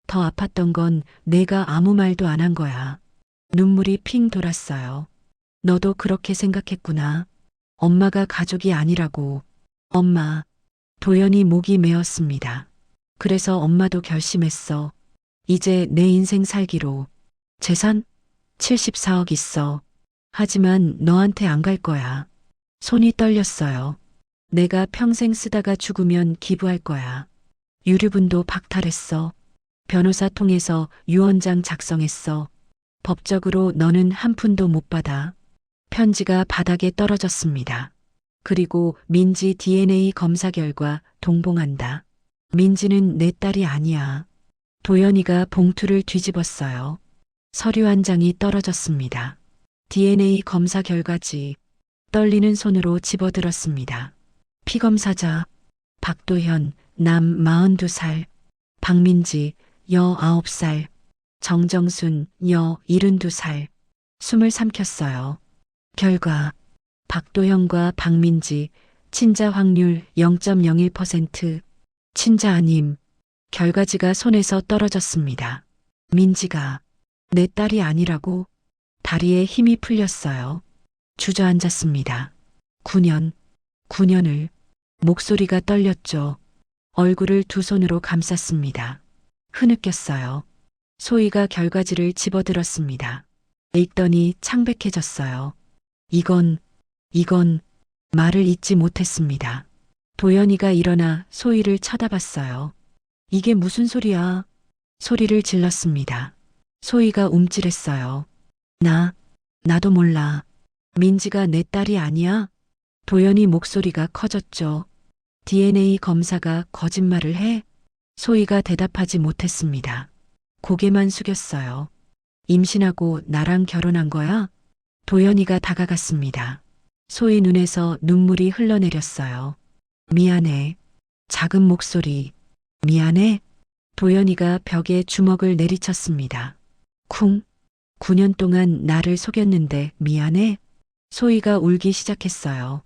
더 아팠던 건 내가 아무 말도 안 한 거야. 눈물이 핑 돌았어요. 너도 그렇게 생각했구나. 엄마가 가족이 아니라고. 엄마. 도연이 목이 메었습니다. 그래서 엄마도 결심했어. 이제 내 인생 살기로. 재산? 74억 있어. 하지만 너한테 안 갈 거야. 손이 떨렸어요. 내가 평생 쓰다가 죽으면 기부할 거야. 유류분도 박탈했어. 변호사 통해서 유언장 작성했어. 법적으로 너는 한 푼도 못 받아. 편지가 바닥에 떨어졌습니다. 그리고 민지 DNA 검사 결과 동봉한다. 민지는 내 딸이 아니야. 도연이가 봉투를 뒤집었어요. 서류 한 장이 떨어졌습니다. DNA 검사 결과지. 떨리는 손으로 집어들었습니다. 피검사자. 박도현, 남 42살. 박민지, 여 9살. 정정순, 여 72살. 숨을 삼켰어요. 결과. 박도현과 박민지, 친자 확률 0.01%. 친자 아님. 결과지가 손에서 떨어졌습니다. 민지가 내 딸이 아니라고. 다리에 힘이 풀렸어요. 주저앉았습니다. 9년을. 목소리가 떨렸죠. 얼굴을 두 손으로 감쌌습니다. 흐느꼈어요. 소희가 결과지를 집어들었습니다. 읽더니 창백해졌어요. 이건 말을 잇지 못했습니다. 도연이가 일어나 소희를 쳐다봤어요. 이게 무슨 소리야? 소리를 질렀습니다. 소희가 움찔했어요. 나도 몰라. 민지가 내 딸이 아니야? 도연이 목소리가 커졌죠. DNA 검사가 거짓말을 해? 소희가 대답하지 못했습니다. 고개만 숙였어요. 임신하고 나랑 결혼한 거야? 도연이가 다가갔습니다. 소희 눈에서 눈물이 흘러내렸어요. 미안해. 작은 목소리. 미안해. 도연이가 벽에 주먹을 내리쳤습니다. 쿵. 9년 동안 나를 속였는데 미안해. 소희가 울기 시작했어요.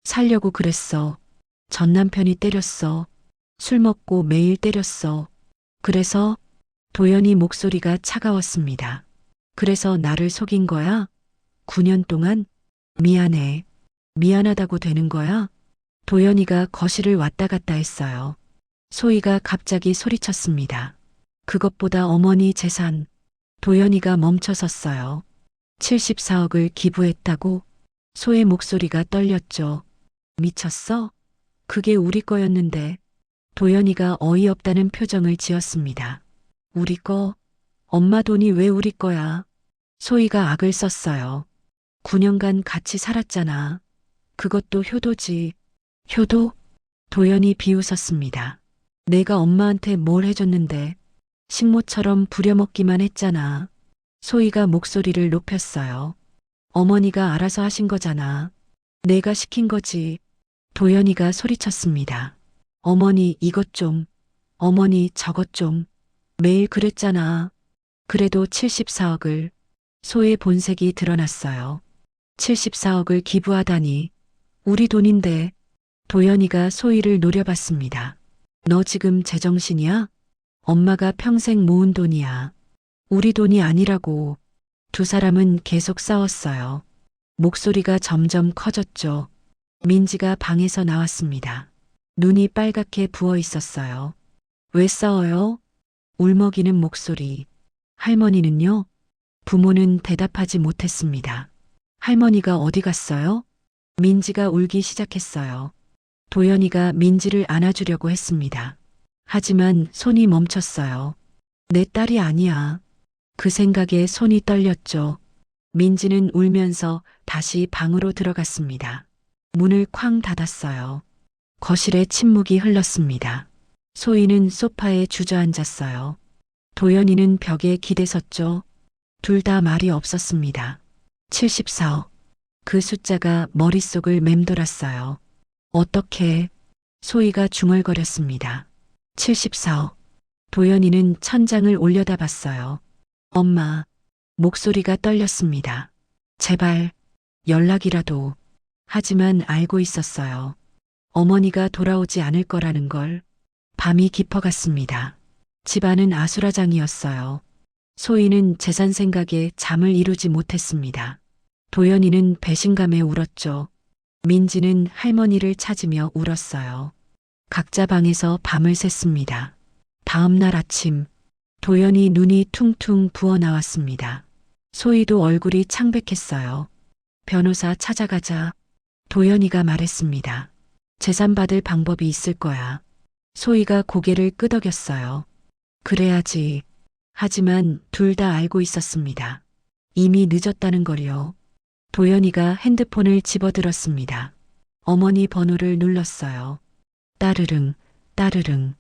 살려고 그랬어. 전 남편이 때렸어. 술 먹고 매일 때렸어. 그래서 도연이 목소리가 차가웠습니다. 그래서 나를 속인 거야? 9년 동안? 미안해. 미안하다고 되는 거야? 도연이가 거실을 왔다 갔다 했어요. 소희가 갑자기 소리쳤습니다. 그것보다 어머니 재산. 도연이가 멈춰섰어요. 74억을 기부했다고? 소의 목소리가 떨렸죠. 미쳤어? 그게 우리 거였는데. 도연이가 어이없다는 표정을 지었습니다. 우리 거? 엄마 돈이 왜 우리 거야? 소희가 악을 썼어요. 9년간 같이 살았잖아. 그것도 효도지. 효도? 도연이 비웃었습니다. 내가 엄마한테 뭘 해줬는데 식모처럼 부려먹기만 했잖아. 소희가 목소리를 높였어요. 어머니가 알아서 하신 거잖아. 내가 시킨 거지. 도연이가 소리쳤습니다. 어머니 이것 좀, 어머니 저것 좀. 매일 그랬잖아. 그래도 74억을. 소의 본색이 드러났어요. 74억을 기부하다니. 우리 돈인데. 도연이가 소희를 노려봤습니다. 너 지금 제정신이야? 엄마가 평생 모은 돈이야. 우리 돈이 아니라고. 두 사람은 계속 싸웠어요. 목소리가 점점 커졌죠. 민지가 방에서 나왔습니다. 눈이 빨갛게 부어 있었어요. 왜 싸워요? 울먹이는 목소리. 할머니는요? 부모는 대답하지 못했습니다. 할머니가 어디 갔어요? 민지가 울기 시작했어요. 도연이가 민지를 안아주려고 했습니다. 하지만 손이 멈췄어요. 내 딸이 아니야. 그 생각에 손이 떨렸죠. 민지는 울면서 다시 방으로 들어갔습니다. 문을 쾅 닫았어요. 거실에 침묵이 흘렀습니다. 소희는 소파에 주저앉았어요. 도연이는 벽에 기대섰죠. 둘 다 말이 없었습니다. 74억. 그 숫자가 머릿속을 맴돌았어요. 어떻게? 소희가 중얼거렸습니다. 74억. 도연이는 천장을 올려다봤어요. 엄마. 목소리가 떨렸습니다. 제발 연락이라도. 하지만 알고 있었어요. 어머니가 돌아오지 않을 거라는 걸. 밤이 깊어갔습니다. 집안은 아수라장이었어요. 소희는 재산 생각에 잠을 이루지 못했습니다. 도연이는 배신감에 울었죠. 민지는 할머니를 찾으며 울었어요. 각자 방에서 밤을 샜습니다. 다음 날 아침, 도연이 눈이 퉁퉁 부어 나왔습니다. 소희도 얼굴이 창백했어요. 변호사 찾아가자. 도연이가 말했습니다. 재산 받을 방법이 있을 거야. 소희가 고개를 끄덕였어요. 그래야지. 하지만 둘 다 알고 있었습니다. 이미 늦었다는 걸요. 도연이가 핸드폰을 집어들었습니다. 어머니 번호를 눌렀어요. 따르릉, 따르릉.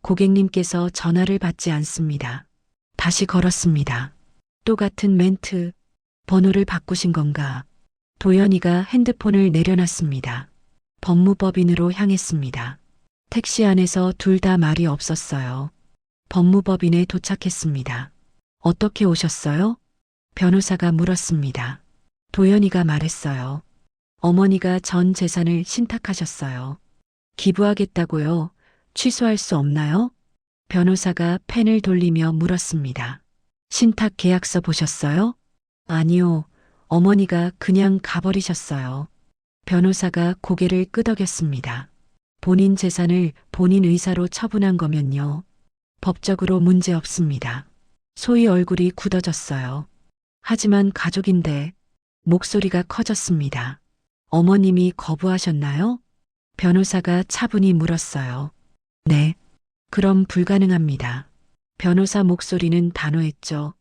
고객님께서 전화를 받지 않습니다. 다시 걸었습니다. 또 같은 멘트. 번호를 바꾸신 건가? 도연이가 핸드폰을 내려놨습니다. 법무법인으로 향했습니다. 택시 안에서 둘 다 말이 없었어요. 법무법인에 도착했습니다. 어떻게 오셨어요? 변호사가 물었습니다. 도연이가 말했어요. 어머니가 전 재산을 신탁하셨어요. 기부하겠다고요? 취소할 수 없나요? 변호사가 펜을 돌리며 물었습니다. 신탁 계약서 보셨어요? 아니요. 어머니가 그냥 가버리셨어요. 변호사가 고개를 끄덕였습니다. 본인 재산을 본인 의사로 처분한 거면요. 법적으로 문제 없습니다. 소희 얼굴이 굳어졌어요. 하지만 가족인데. 목소리가 커졌습니다. 어머님이 거부하셨나요? 변호사가 차분히 물었어요. 네. 그럼 불가능합니다. 변호사 목소리는 단호했죠.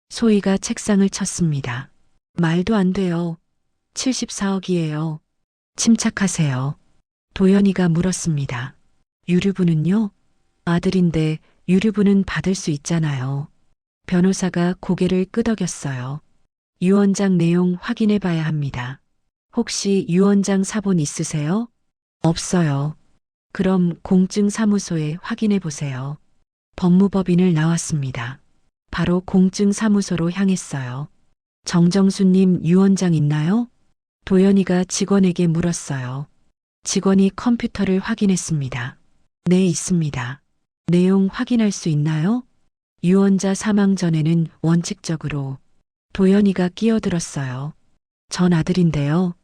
소희가 책상을 쳤습니다. 말도 안 돼요. 74억이에요. 침착하세요. 도연이가 물었습니다. 유류분은요? 아들인데 유류분은 받을 수 있잖아요. 변호사가 고개를 끄덕였어요. 유언장 내용 확인해 봐야 합니다. 혹시 유언장 사본 있으세요? 없어요. 그럼 공증사무소에 확인해 보세요. 법무법인을 나왔습니다. 바로 공증사무소로 향했어요. 정정수님 유언장 있나요? 도연이가 직원에게 물었어요. 직원이 컴퓨터를 확인했습니다. 네, 있습니다. 내용 확인할 수 있나요? 유언자 사망 전에는 원칙적으로. 도연이가 끼어들었어요. 전 아들인데요.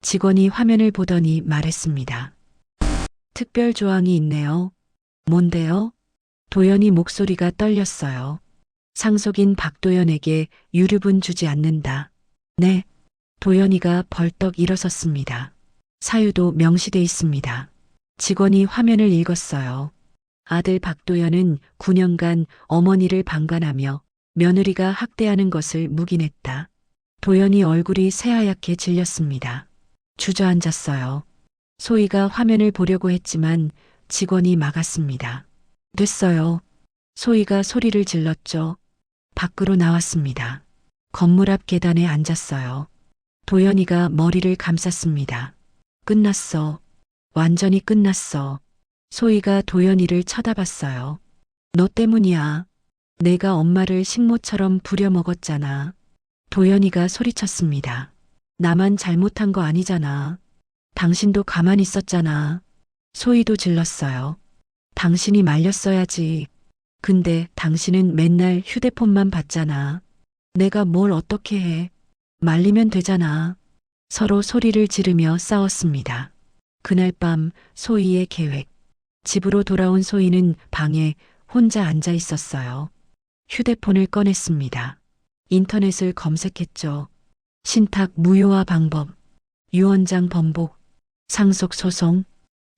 직원이 화면을 보더니 말했습니다. 특별 조항이 있네요. 뭔데요? 도연이 목소리가 떨렸어요. 상속인 박도연에게 유류분 주지 않는다. 네. 도연이가 벌떡 일어섰습니다. 사유도 명시돼 있습니다. 직원이 화면을 읽었어요. 아들 박도연은 9년간 어머니를 방관하며 며느리가 학대하는 것을 묵인했다. 도연이 얼굴이 새하얗게 질렸습니다. 주저앉았어요. 소희가 화면을 보려고 했지만 직원이 막았습니다. 됐어요. 소희가 소리를 질렀죠. 밖으로 나왔습니다. 건물 앞 계단에 앉았어요. 도연이가 머리를 감쌌습니다. 끝났어. 완전히 끝났어. 소희가 도연이를 쳐다봤어요. 너 때문이야. 내가 엄마를 식모처럼 부려먹었잖아. 도연이가 소리쳤습니다. 나만 잘못한 거 아니잖아. 당신도 가만히 있었잖아. 소희도 질렀어요. 당신이 말렸어야지. 근데 당신은 맨날 휴대폰만 봤잖아. 내가 뭘 어떻게 해. 말리면 되잖아. 서로 소리를 지르며 싸웠습니다. 그날 밤 소희의 계획. 집으로 돌아온 소희는 방에 혼자 앉아 있었어요. 휴대폰을 꺼냈습니다. 인터넷을 검색했죠. 신탁 무효화 방법, 유언장 번복, 상속 소송,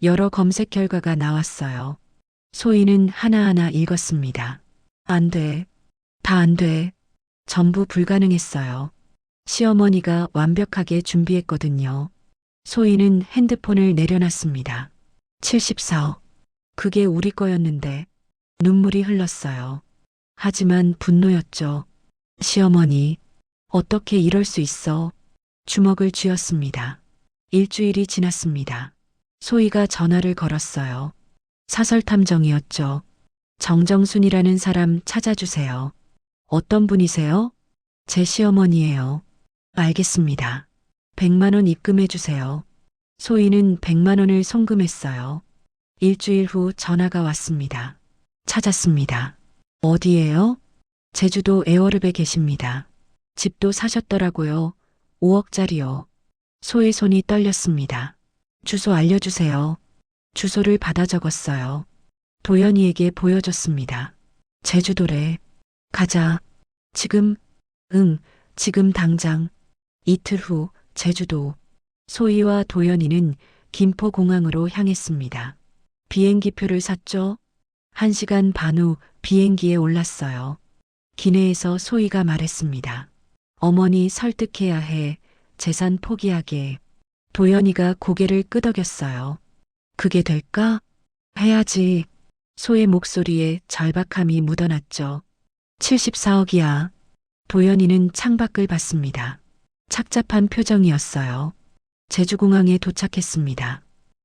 여러 검색 결과가 나왔어요. 소희는 하나하나 읽었습니다. 안 돼. 다 안 돼. 전부 불가능했어요. 시어머니가 완벽하게 준비했거든요. 소희는 핸드폰을 내려놨습니다. 74억. 그게 우리 거였는데 눈물이 흘렀어요. 하지만 분노였죠. 시어머니, 어떻게 이럴 수 있어? 주먹을 쥐었습니다. 일주일이 지났습니다. 소희가 전화를 걸었어요. 사설탐정이었죠. 정정순이라는 사람 찾아주세요. 어떤 분이세요? 제 시어머니예요. 알겠습니다. 100만 원 입금해 주세요. 소희는 100만 원을 송금했어요. 일주일 후 전화가 왔습니다. 찾았습니다. 어디예요? 제주도 애월읍에 계십니다. 집도 사셨더라고요. 5억짜리요. 소희 손이 떨렸습니다. 주소 알려주세요. 주소를 받아 적었어요. 도연이에게 보여줬습니다. 제주도래. 가자. 지금? 응, 지금 당장. 이틀 후 제주도. 소희와 도연이는 김포공항으로 향했습니다. 비행기표를 샀죠? 1시간 반 후 비행기에 올랐어요. 기내에서 소희가 말했습니다. 어머니 설득해야 해. 재산 포기하게. 도연이가 고개를 끄덕였어요. 그게 될까? 해야지. 소의 목소리에 절박함이 묻어났죠. 74억이야. 도연이는 창밖을 봤습니다. 착잡한 표정이었어요. 제주공항에 도착했습니다.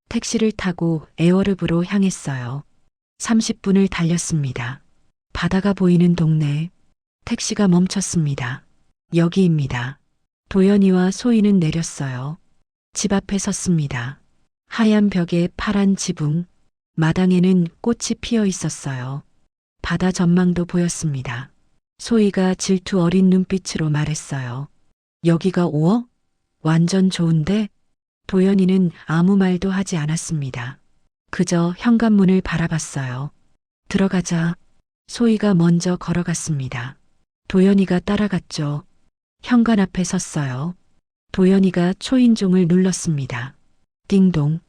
택시를 타고 애월읍으로 향했어요. 30분을 달렸습니다. 바다가 보이는 동네. 택시가 멈췄습니다. 여기입니다. 도연이와 소희는 내렸어요. 집 앞에 섰습니다. 하얀 벽에 파란 지붕, 마당에는 꽃이 피어 있었어요. 바다 전망도 보였습니다. 소희가 질투 어린 눈빛으로 말했어요. 여기가 5억? 완전 좋은데? 도연이는 아무 말도 하지 않았습니다. 그저 현관문을 바라봤어요. 들어가자. 소희가 먼저 걸어갔습니다. 도연이가 따라갔죠. 현관 앞에 섰어요. 도연이가 초인종을 눌렀습니다. 띵동.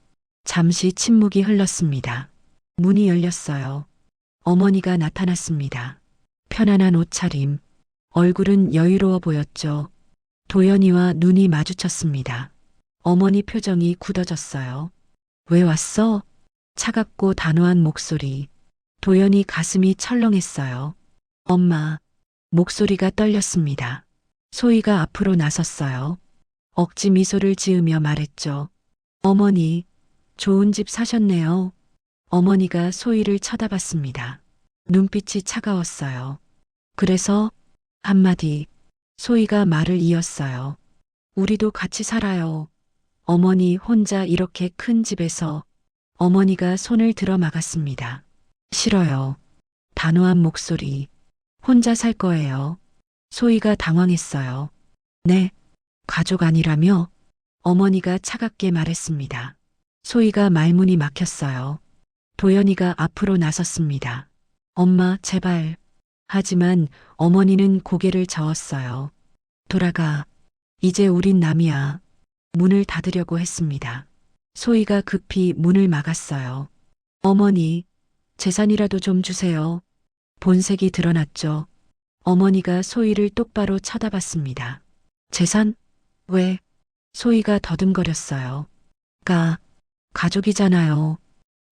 잠시 침묵이 흘렀습니다. 문이 열렸어요. 어머니가 나타났습니다. 편안한 옷차림. 얼굴은 여유로워 보였죠. 도연이와 눈이 마주쳤습니다. 어머니 표정이 굳어졌어요. 왜 왔어? 차갑고 단호한 목소리. 도연이 가슴이 철렁했어요. 엄마. 목소리가 떨렸습니다. 소희가 앞으로 나섰어요. 억지 미소를 지으며 말했죠. 어머니, 좋은 집 사셨네요. 어머니가 소희를 쳐다봤습니다. 눈빛이 차가웠어요. 그래서 한마디. 소희가 말을 이었어요. 우리도 같이 살아요. 어머니 혼자 이렇게 큰 집에서. 어머니가 손을 들어 막았습니다. 싫어요. 단호한 목소리. 혼자 살 거예요. 소희가 당황했어요. 네, 가족 아니라며? 어머니가 차갑게 말했습니다. 소희가 말문이 막혔어요. 도연이가 앞으로 나섰습니다. 엄마, 제발. 하지만 어머니는 고개를 저었어요. 돌아가. 이제 우린 남이야. 문을 닫으려고 했습니다. 소희가 급히 문을 막았어요. 어머니, 재산이라도 좀 주세요. 본색이 드러났죠. 어머니가 소희를 똑바로 쳐다봤습니다. 재산? 왜? 소희가 더듬거렸어요. 가족이잖아요.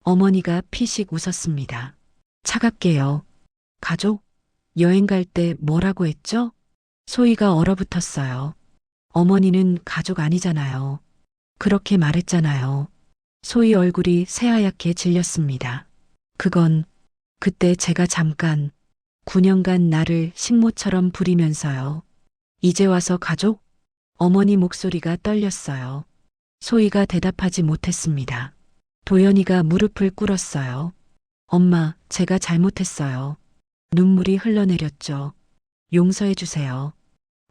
어머니가 피식 웃었습니다. 차갑게요. 가족? 여행 갈 때 뭐라고 했죠? 소희가 얼어붙었어요. 어머니는 가족 아니잖아요. 그렇게 말했잖아요. 소희 얼굴이 새하얗게 질렸습니다. 그때 제가 잠깐 9년간 나를 식모처럼 부리면서요. 이제 와서 가족? 어머니 목소리가 떨렸어요. 소희가 대답하지 못했습니다. 도연이가 무릎을 꿇었어요. 엄마, 제가 잘못했어요. 눈물이 흘러내렸죠. 용서해 주세요.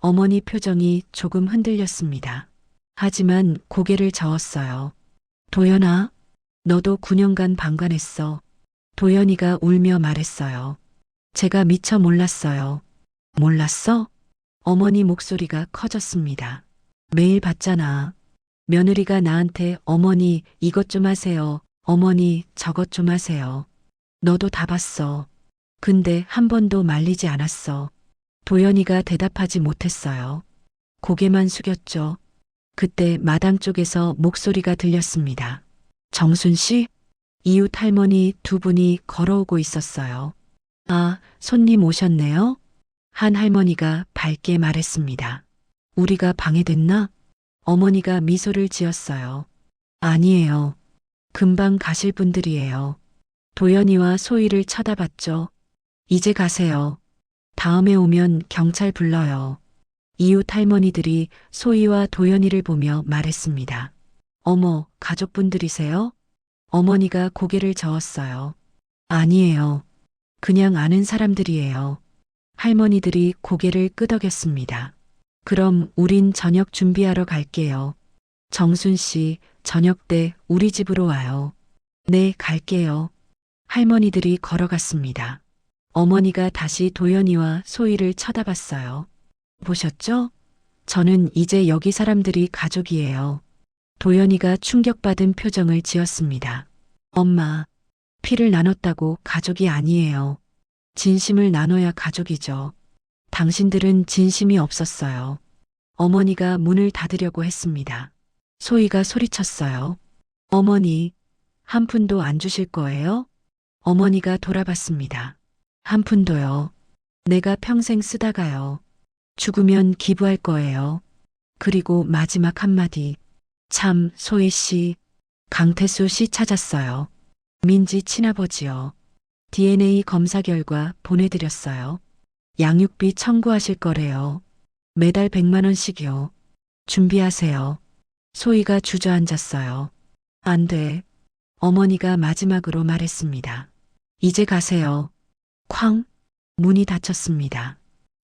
어머니 표정이 조금 흔들렸습니다. 하지만 고개를 저었어요. 도연아, 너도 9년간 방관했어. 도연이가 울며 말했어요. 제가 미처 몰랐어요. 몰랐어? 어머니 목소리가 커졌습니다. 매일 봤잖아. 며느리가 나한테 어머니 이것 좀 하세요. 어머니 저것 좀 하세요. 너도 다 봤어. 근데 한 번도 말리지 않았어. 도연이가 대답하지 못했어요. 고개만 숙였죠. 그때 마당 쪽에서 목소리가 들렸습니다. 정순 씨? 이웃 할머니 두 분이 걸어오고 있었어요. 아, 손님 오셨네요? 한 할머니가 밝게 말했습니다. 우리가 방해됐나? 어머니가 미소를 지었어요. 아니에요. 금방 가실 분들이에요. 도연이와 소희를 쳐다봤죠. 이제 가세요. 다음에 오면 경찰 불러요. 이웃 할머니들이 소희와 도연이를 보며 말했습니다. 어머, 가족분들이세요? 어머니가 고개를 저었어요. 아니에요. 그냥 아는 사람들이에요. 할머니들이 고개를 끄덕였습니다. 그럼 우린 저녁 준비하러 갈게요. 정순 씨, 저녁 때 우리 집으로 와요. 네, 갈게요. 할머니들이 걸어갔습니다. 어머니가 다시 도연이와 소희를 쳐다봤어요. 보셨죠? 저는 이제 여기 사람들이 가족이에요. 도연이가 충격받은 표정을 지었습니다. 엄마, 피를 나눴다고 가족이 아니에요. 진심을 나눠야 가족이죠. 당신들은 진심이 없었어요. 어머니가 문을 닫으려고 했습니다. 소희가 소리쳤어요. 어머니, 한 푼도 안 주실 거예요? 어머니가 돌아봤습니다. 한 푼도요. 내가 평생 쓰다가요. 죽으면 기부할 거예요. 그리고 마지막 한마디. 참, 소희 씨. 강태수 씨 찾았어요. 민지 친아버지요. DNA 검사 결과 보내드렸어요. 양육비 청구하실 거래요. 매달 100만 원씩이요. 준비하세요. 소희가 주저앉았어요. 안 돼. 어머니가 마지막으로 말했습니다. 이제 가세요. 쾅! 문이 닫혔습니다.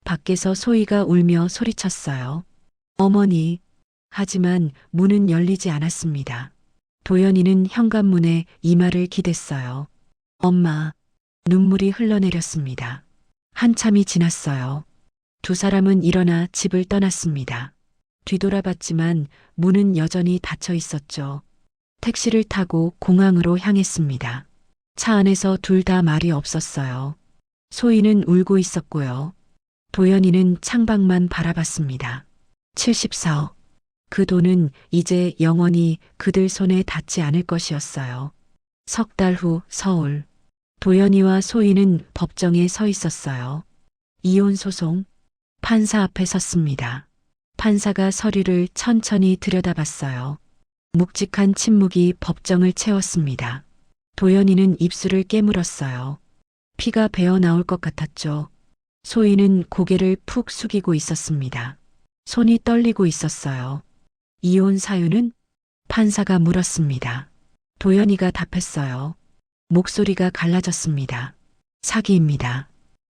밖에서 소희가 울며 소리쳤어요. 어머니. 하지만 문은 열리지 않았습니다. 도연이는 현관문에 이마를 기댔어요. 엄마. 눈물이 흘러내렸습니다. 한참이 지났어요. 두 사람은 일어나 집을 떠났습니다. 뒤돌아봤지만 문은 여전히 닫혀 있었죠. 택시를 타고 공항으로 향했습니다. 차 안에서 둘 다 말이 없었어요. 소희는 울고 있었고요. 도연이는 창밖만 바라봤습니다. 74억. 그 돈은 이제 영원히 그들 손에 닿지 않을 것이었어요. 석 달 후 서울. 도연이와 소희는 법정에 서 있었어요. 이혼 소송. 판사 앞에 섰습니다. 판사가 서류를 천천히 들여다봤어요. 묵직한 침묵이 법정을 채웠습니다. 도연이는 입술을 깨물었어요. 피가 배어 나올 것 같았죠. 소희는 고개를 푹 숙이고 있었습니다. 손이 떨리고 있었어요. 이혼 사유는? 판사가 물었습니다. 도연이가 답했어요. 목소리가 갈라졌습니다. 사기입니다.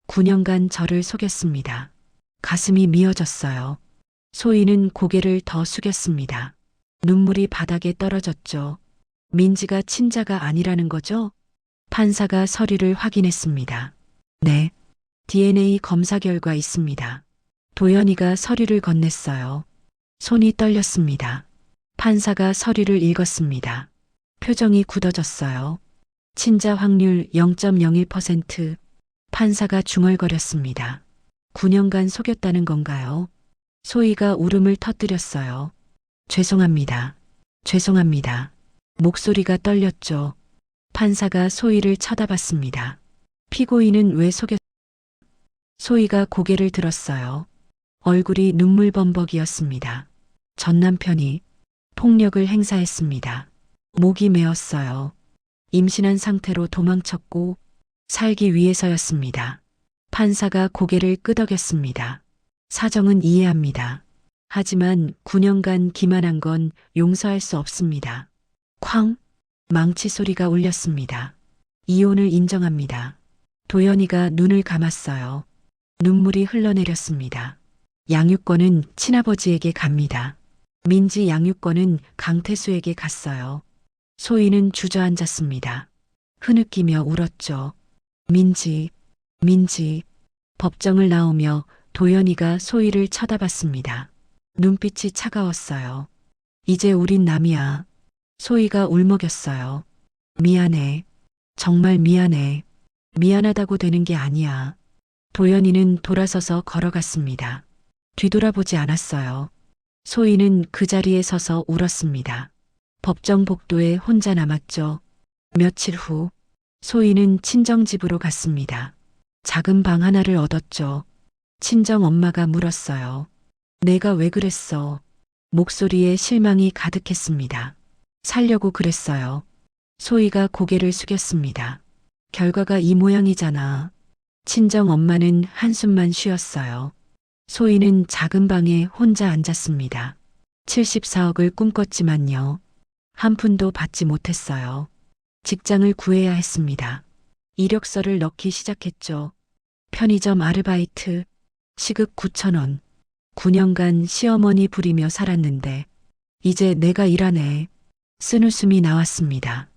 9년간 저를 속였습니다. 가슴이 미어졌어요. 소희는 고개를 더 숙였습니다. 눈물이 바닥에 떨어졌죠. 민지가 친자가 아니라는 거죠? 판사가 서류를 확인했습니다. 네. DNA 검사 결과 있습니다. 도연이가 서류를 건넸어요. 손이 떨렸습니다. 판사가 서류를 읽었습니다. 표정이 굳어졌어요. 친자 확률 0.01%. 판사가 중얼거렸습니다. 9년간 속였다는 건가요? 소희가 울음을 터뜨렸어요. 죄송합니다. 죄송합니다. 목소리가 떨렸죠. 판사가 소희를 쳐다봤습니다. 피고인은 왜 속였... 소희가 고개를 들었어요. 얼굴이 눈물범벅이었습니다. 전 남편이 폭력을 행사했습니다. 목이 메었어요. 임신한 상태로 도망쳤고 살기 위해서였습니다. 판사가 고개를 끄덕였습니다. 사정은 이해합니다. 하지만 9년간 기만한 건 용서할 수 없습니다. 쾅! 망치 소리가 울렸습니다. 이혼을 인정합니다. 도연이가 눈을 감았어요. 눈물이 흘러내렸습니다. 양육권은 친아버지에게 갑니다. 민지 양육권은 강태수에게 갔어요. 소희는 주저앉았습니다. 흐느끼며 울었죠. 민지. 법정을 나오며 도연이가 소희를 쳐다봤습니다. 눈빛이 차가웠어요. 이제 우린 남이야. 소희가 울먹였어요. 미안해. 정말 미안해. 미안하다고 되는 게 아니야. 도연이는 돌아서서 걸어갔습니다. 뒤돌아보지 않았어요. 소희는 그 자리에 서서 울었습니다. 법정 복도에 혼자 남았죠. 며칠 후 소희는 친정집으로 갔습니다. 작은 방 하나를 얻었죠. 친정 엄마가 물었어요. 내가 왜 그랬어? 목소리에 실망이 가득했습니다. 살려고 그랬어요. 소희가 고개를 숙였습니다. 결과가 이 모양이잖아. 친정 엄마는 한숨만 쉬었어요. 소희는 작은 방에 혼자 앉았습니다. 74억을 꿈꿨지만요. 한 푼도 받지 못했어요. 직장을 구해야 했습니다. 이력서를 넣기 시작했죠. 편의점 아르바이트, 시급 9,000원. 9년간 시어머니 부리며 살았는데 이제 내가 일하네. 쓴웃음이 나왔습니다.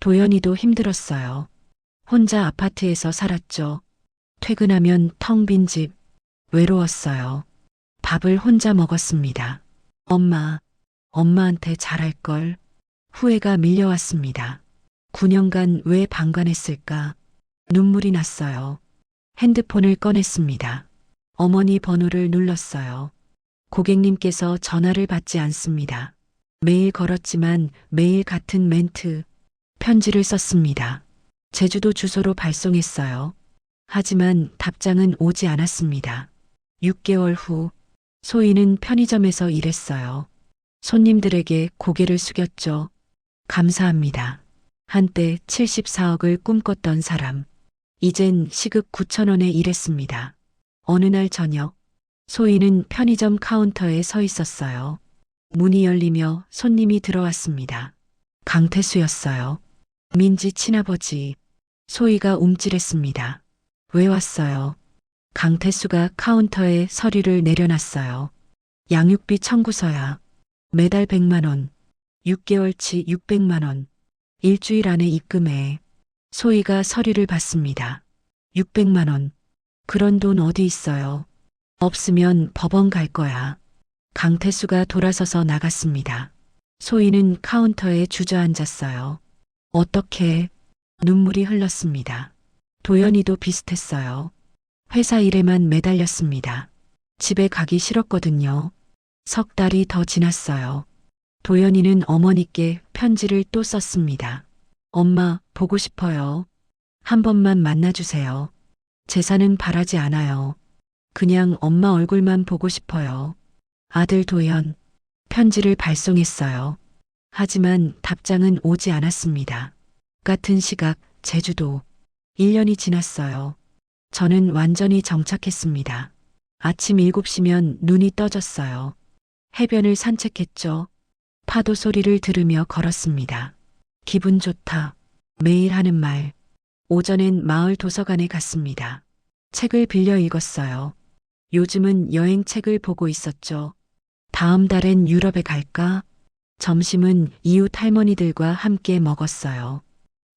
도연이도 힘들었어요. 혼자 아파트에서 살았죠. 퇴근하면 텅 빈 집. 외로웠어요. 밥을 혼자 먹었습니다. 엄마한테 잘할걸. 후회가 밀려왔습니다. 9년간 왜 방관했을까? 눈물이 났어요. 핸드폰을 꺼냈습니다. 어머니 번호를 눌렀어요. 고객님께서 전화를 받지 않습니다. 매일 걸었지만 매일 같은 멘트, 편지를 썼습니다. 제주도 주소로 발송했어요. 하지만 답장은 오지 않았습니다. 6개월 후 소희는 편의점에서 일했어요. 손님들에게 고개를 숙였죠. 감사합니다. 한때 74억을 꿈꿨던 사람. 이젠 시급 9,000원에 일했습니다. 어느 날 저녁 소희는 편의점 카운터에 서 있었어요. 문이 열리며 손님이 들어왔습니다. 강태수였어요. 민지 친아버지. 소희가 움찔했습니다. 왜 왔어요? 강태수가 카운터에 서류를 내려놨어요. 양육비 청구서야. 매달 100만 원. 6개월치 600만 원. 일주일 안에 입금해. 소희가 서류를 받습니다. 600만 원. 그런 돈 어디 있어요? 없으면 법원 갈 거야. 강태수가 돌아서서 나갔습니다. 소희는 카운터에 주저앉았어요. 어떻게? 눈물이 흘렀습니다. 도연이도 비슷했어요. 회사 일에만 매달렸습니다. 집에 가기 싫었거든요. 석 달이 더 지났어요. 도연이는 어머니께 편지를 또 썼습니다. 엄마, 보고 싶어요. 한 번만 만나주세요. 재산은 바라지 않아요. 그냥 엄마 얼굴만 보고 싶어요. 아들 도연. 편지를 발송했어요. 하지만 답장은 오지 않았습니다. 같은 시각, 제주도. 1년이 지났어요. 저는 완전히 정착했습니다. 아침 7시면 눈이 떠졌어요. 해변을 산책했죠. 파도 소리를 들으며 걸었습니다. 기분 좋다. 매일 하는 말. 오전엔 마을 도서관에 갔습니다. 책을 빌려 읽었어요. 요즘은 여행책을 보고 있었죠. 다음 달엔 유럽에 갈까? 점심은 이웃 할머니들과 함께 먹었어요.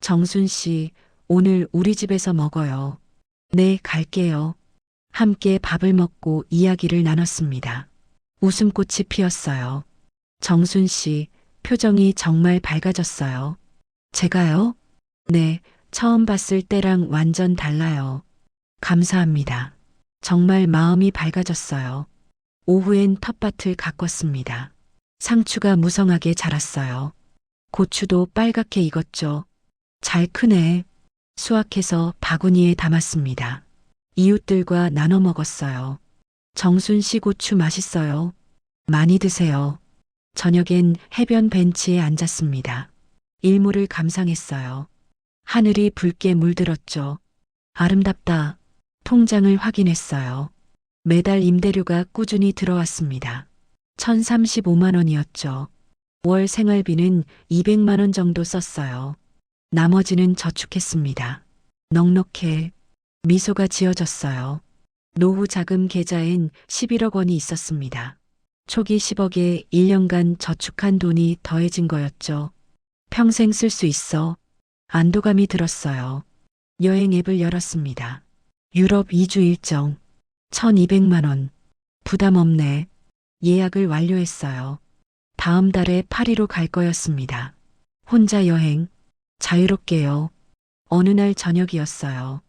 정순 씨, 오늘 우리 집에서 먹어요. 네, 갈게요. 함께 밥을 먹고 이야기를 나눴습니다. 웃음꽃이 피었어요. 정순 씨, 표정이 정말 밝아졌어요. 제가요? 네, 처음 봤을 때랑 완전 달라요. 감사합니다. 정말 마음이 밝아졌어요. 오후엔 텃밭을 가꿨습니다. 상추가 무성하게 자랐어요. 고추도 빨갛게 익었죠. 잘 크네. 수확해서 바구니에 담았습니다. 이웃들과 나눠 먹었어요. 정순 씨 고추 맛있어요. 많이 드세요. 저녁엔 해변 벤치에 앉았습니다. 일몰을 감상했어요. 하늘이 붉게 물들었죠. 아름답다. 통장을 확인했어요. 매달 임대료가 꾸준히 들어왔습니다. 1,035만 원이었죠. 월 생활비는 200만 원 정도 썼어요. 나머지는 저축했습니다. 넉넉해. 미소가 지어졌어요. 노후 자금 계좌엔 11억 원이 있었습니다. 초기 10억에 1년간 저축한 돈이 더해진 거였죠. 평생 쓸 수 있어. 안도감이 들었어요. 여행 앱을 열었습니다. 유럽 2주 일정. 1,200만 원. 부담 없네. 예약을 완료했어요. 다음 달에 파리로 갈 거였습니다. 혼자 여행. 자유롭게요. 어느 날 저녁이었어요.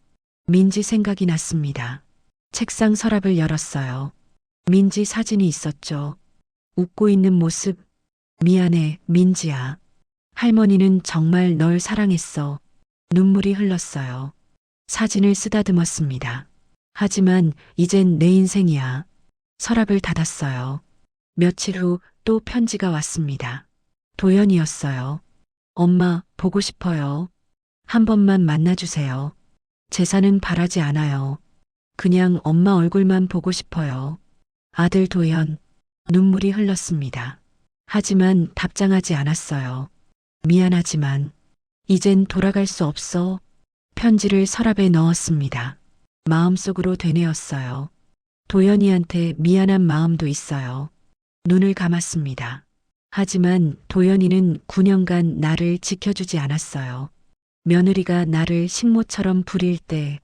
민지 생각이 났습니다. 책상 서랍을 열었어요. 민지 사진이 있었죠. 웃고 있는 모습. 미안해, 민지야. 할머니는 정말 널 사랑했어. 눈물이 흘렀어요. 사진을 쓰다듬었습니다. 하지만 이젠 내 인생이야. 서랍을 닫았어요. 며칠 후 또 편지가 왔습니다. 도연이었어요. 엄마, 보고 싶어요. 한 번만 만나주세요. 재산은 바라지 않아요. 그냥 엄마 얼굴만 보고 싶어요. 아들 도연. 눈물이 흘렀습니다. 하지만 답장하지 않았어요. 미안하지만 이젠 돌아갈 수 없어. 편지를 서랍에 넣었습니다. 마음속으로 되뇌었어요. 도연이한테 미안한 마음도 있어요. 눈을 감았습니다. 하지만 도연이는 9년간 나를 지켜주지 않았어요. 며느리가 나를 식모처럼 부릴 때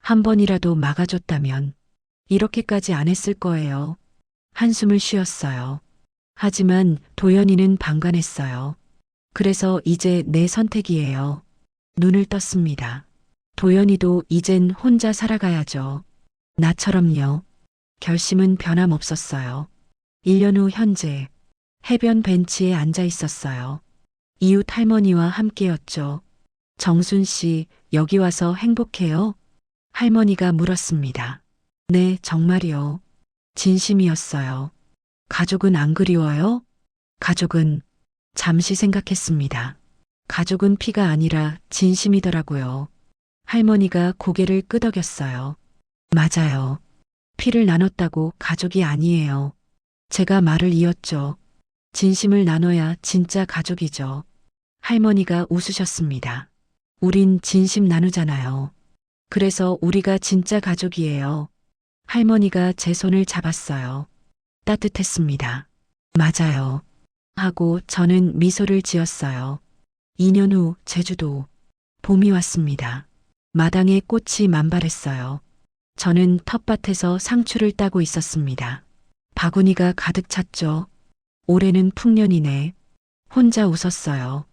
한 번이라도 막아줬다면 이렇게까지 안 했을 거예요. 한숨을 쉬었어요. 하지만 도연이는 방관했어요. 그래서 이제 내 선택이에요. 눈을 떴습니다. 도연이도 이젠 혼자 살아가야죠. 나처럼요. 결심은 변함없었어요. 1년 후 현재 해변 벤치에 앉아 있었어요. 이웃 할머니와 함께였죠. 정순 씨, 여기 와서 행복해요? 할머니가 물었습니다. 네, 정말이요. 진심이었어요. 가족은 안 그리워요? 가족은 잠시 생각했습니다. 가족은 피가 아니라 진심이더라고요. 할머니가 고개를 끄덕였어요. 맞아요. 피를 나눴다고 가족이 아니에요. 제가 말을 이었죠. 진심을 나눠야 진짜 가족이죠. 할머니가 웃으셨습니다. 우린 진심 나누잖아요. 그래서 우리가 진짜 가족이에요. 할머니가 제 손을 잡았어요. 따뜻했습니다. 맞아요. 하고 저는 미소를 지었어요. 2년 후 제주도. 봄이 왔습니다. 마당에 꽃이 만발했어요. 저는 텃밭에서 상추를 따고 있었습니다. 바구니가 가득 찼죠. 올해는 풍년이네. 혼자 웃었어요.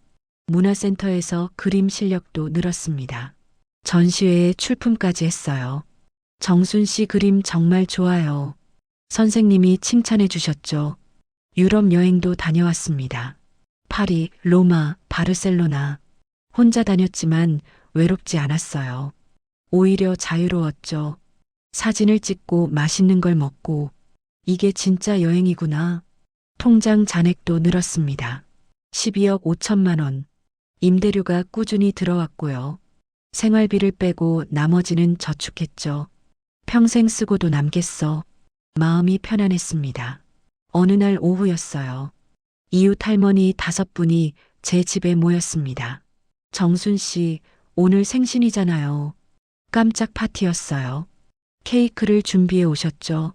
문화센터에서 그림 실력도 늘었습니다. 전시회에 출품까지 했어요. 정순 씨 그림 정말 좋아요. 선생님이 칭찬해 주셨죠. 유럽 여행도 다녀왔습니다. 파리, 로마, 바르셀로나. 혼자 다녔지만 외롭지 않았어요. 오히려 자유로웠죠. 사진을 찍고 맛있는 걸 먹고 이게 진짜 여행이구나. 통장 잔액도 늘었습니다. 12억 5천만 원. 임대료가 꾸준히 들어왔고요. 생활비를 빼고 나머지는 저축했죠. 평생 쓰고도 남겠어. 마음이 편안했습니다. 어느 날 오후였어요. 이웃 할머니 5분이 제 집에 모였습니다. 정순 씨, 오늘 생신이잖아요. 깜짝 파티였어요. 케이크를 준비해 오셨죠?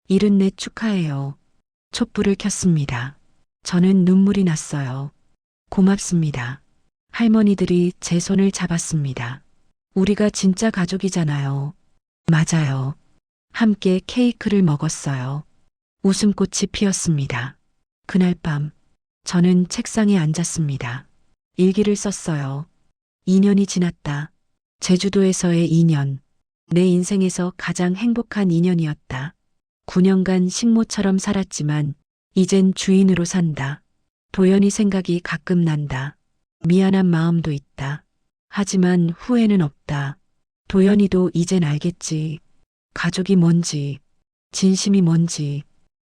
74 축하해요. 촛불을 켰습니다. 저는 눈물이 났어요. 고맙습니다. 할머니들이 제 손을 잡았습니다. 우리가 진짜 가족이잖아요. 맞아요. 함께 케이크를 먹었어요. 웃음꽃이 피었습니다. 그날 밤, 저는 책상에 앉았습니다. 일기를 썼어요. 2년이 지났다. 제주도에서의 2년. 내 인생에서 가장 행복한 2년이었다. 9년간 식모처럼 살았지만 이젠 주인으로 산다. 도연이 생각이 가끔 난다. 미안한 마음도 있다. 하지만 후회는 없다. 도연이도 이젠 알겠지. 가족이 뭔지, 진심이 뭔지,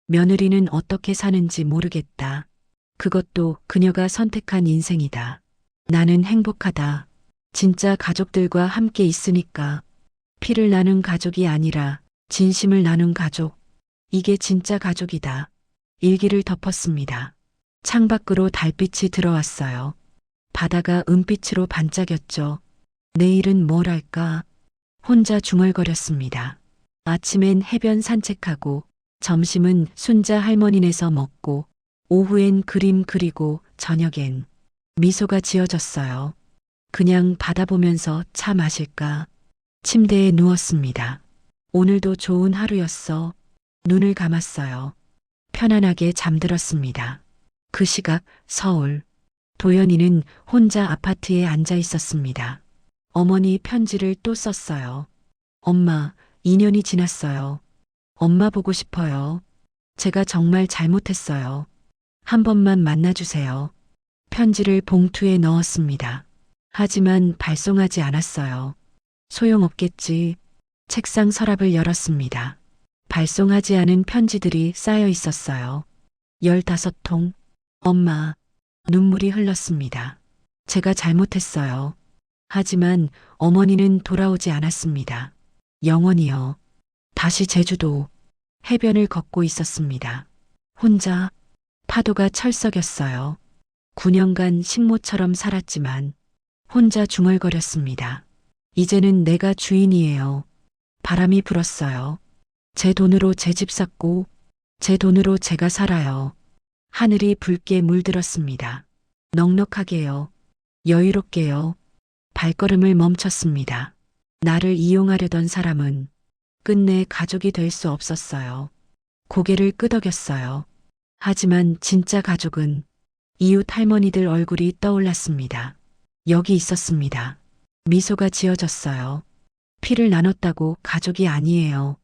며느리는 어떻게 사는지 모르겠다. 그것도 그녀가 선택한 인생이다. 나는 행복하다. 진짜 가족들과 함께 있으니까. 피를 나눈 가족이 아니라 진심을 나눈 가족. 이게 진짜 가족이다. 일기를 덮었습니다. 창밖으로 달빛이 들어왔어요. 바다가 은빛으로 반짝였죠. 내일은 뭘 할까? 혼자 중얼거렸습니다. 아침엔 해변 산책하고, 점심은 순자 할머니네서 먹고, 오후엔 그림 그리고, 저녁엔 미소가 지어졌어요. 그냥 바다 보면서 차 마실까? 침대에 누웠습니다. 오늘도 좋은 하루였어. 눈을 감았어요. 편안하게 잠들었습니다. 그 시각 서울. 도연이는 혼자 아파트에 앉아 있었습니다. 어머니 편지를 또 썼어요. 엄마, 2년이 지났어요. 엄마 보고 싶어요. 제가 정말 잘못했어요. 한 번만 만나주세요. 편지를 봉투에 넣었습니다. 하지만 발송하지 않았어요. 소용없겠지. 책상 서랍을 열었습니다. 발송하지 않은 편지들이 쌓여 있었어요. 15통. 엄마, 눈물이 흘렀습니다. 제가 잘못했어요. 하지만 어머니는 돌아오지 않았습니다. 영원히요. 다시 제주도 해변을 걷고 있었습니다. 혼자 파도가 철썩였어요. 9년간 식모처럼 살았지만 혼자 중얼거렸습니다. 이제는 내가 주인이에요. 바람이 불었어요. 제 돈으로 제 집 샀고 제 돈으로 제가 살아요. 하늘이 붉게 물들었습니다. 넉넉하게요. 여유롭게요. 발걸음을 멈췄습니다. 나를 이용하려던 사람은 끝내 가족이 될 수 없었어요. 고개를 끄덕였어요. 하지만 진짜 가족은 이웃 할머니들 얼굴이 떠올랐습니다. 여기 있었습니다. 미소가 지어졌어요. 피를 나눴다고 가족이 아니에요.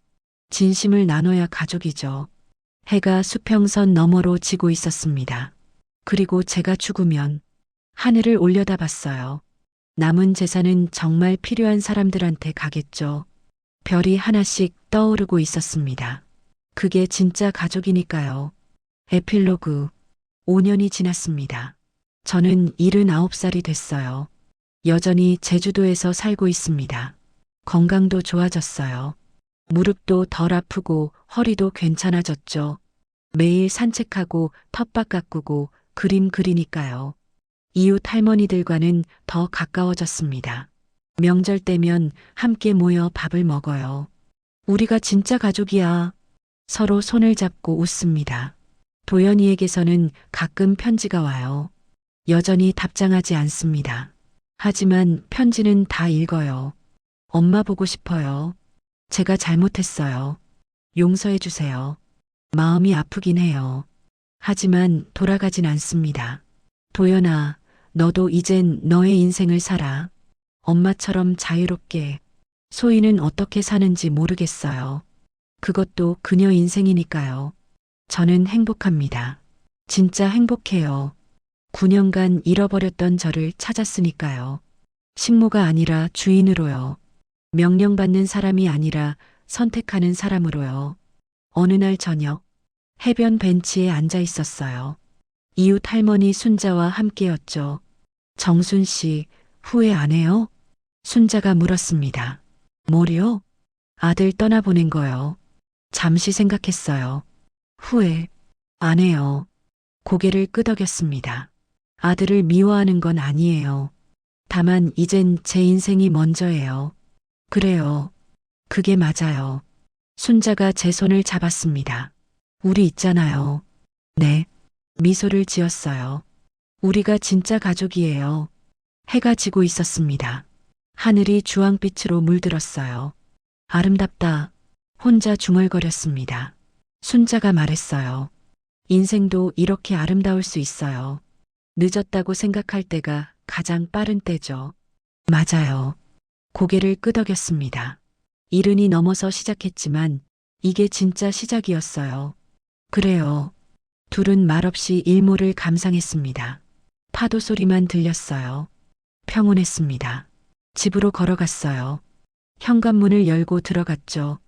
진심을 나눠야 가족이죠. 해가 수평선 너머로 지고 있었습니다. 그리고 제가 죽으면 하늘을 올려다봤어요. 남은 재산은 정말 필요한 사람들한테 가겠죠. 별이 하나씩 떠오르고 있었습니다. 그게 진짜 가족이니까요. 에필로그. 5년이 지났습니다. 저는 79살이 됐어요. 여전히 제주도에서 살고 있습니다. 건강도 좋아졌어요. 무릎도 덜 아프고 허리도 괜찮아졌죠. 매일 산책하고 텃밭 가꾸고 그림 그리니까요. 이웃 할머니들과는 더 가까워졌습니다. 명절 때면 함께 모여 밥을 먹어요. 우리가 진짜 가족이야. 서로 손을 잡고 웃습니다. 도연이에게서는 가끔 편지가 와요. 여전히 답장하지 않습니다. 하지만 편지는 다 읽어요. 엄마 보고 싶어요. 제가 잘못했어요. 용서해 주세요. 마음이 아프긴 해요. 하지만 돌아가진 않습니다. 도연아, 너도 이젠 너의 인생을 살아. 엄마처럼 자유롭게. 소희는 어떻게 사는지 모르겠어요. 그것도 그녀 인생이니까요. 저는 행복합니다. 진짜 행복해요. 9년간 잃어버렸던 저를 찾았으니까요. 식모가 아니라 주인으로요. 명령받는 사람이 아니라 선택하는 사람으로요. 어느 날 저녁, 해변 벤치에 앉아 있었어요. 이웃 할머니 순자와 함께였죠. 정순 씨, 후회 안 해요? 순자가 물었습니다. 뭐요? 아들 떠나보낸 거요. 잠시 생각했어요. 후회 안 해요. 고개를 끄덕였습니다. 아들을 미워하는 건 아니에요. 다만 이젠 제 인생이 먼저예요. 그래요. 그게 맞아요. 순자가 제 손을 잡았습니다. 우리 있잖아요. 네. 미소를 지었어요. 우리가 진짜 가족이에요. 해가 지고 있었습니다. 하늘이 주황빛으로 물들었어요. 아름답다. 혼자 중얼거렸습니다. 순자가 말했어요. 인생도 이렇게 아름다울 수 있어요. 늦었다고 생각할 때가 가장 빠른 때죠. 맞아요. 고개를 끄덕였습니다. 이른이 넘어서 시작했지만 이게 진짜 시작이었어요. 그래요. 둘은 말없이 일몰을 감상했습니다. 파도 소리만 들렸어요. 평온했습니다. 집으로 걸어갔어요. 현관문을 열고 들어갔죠.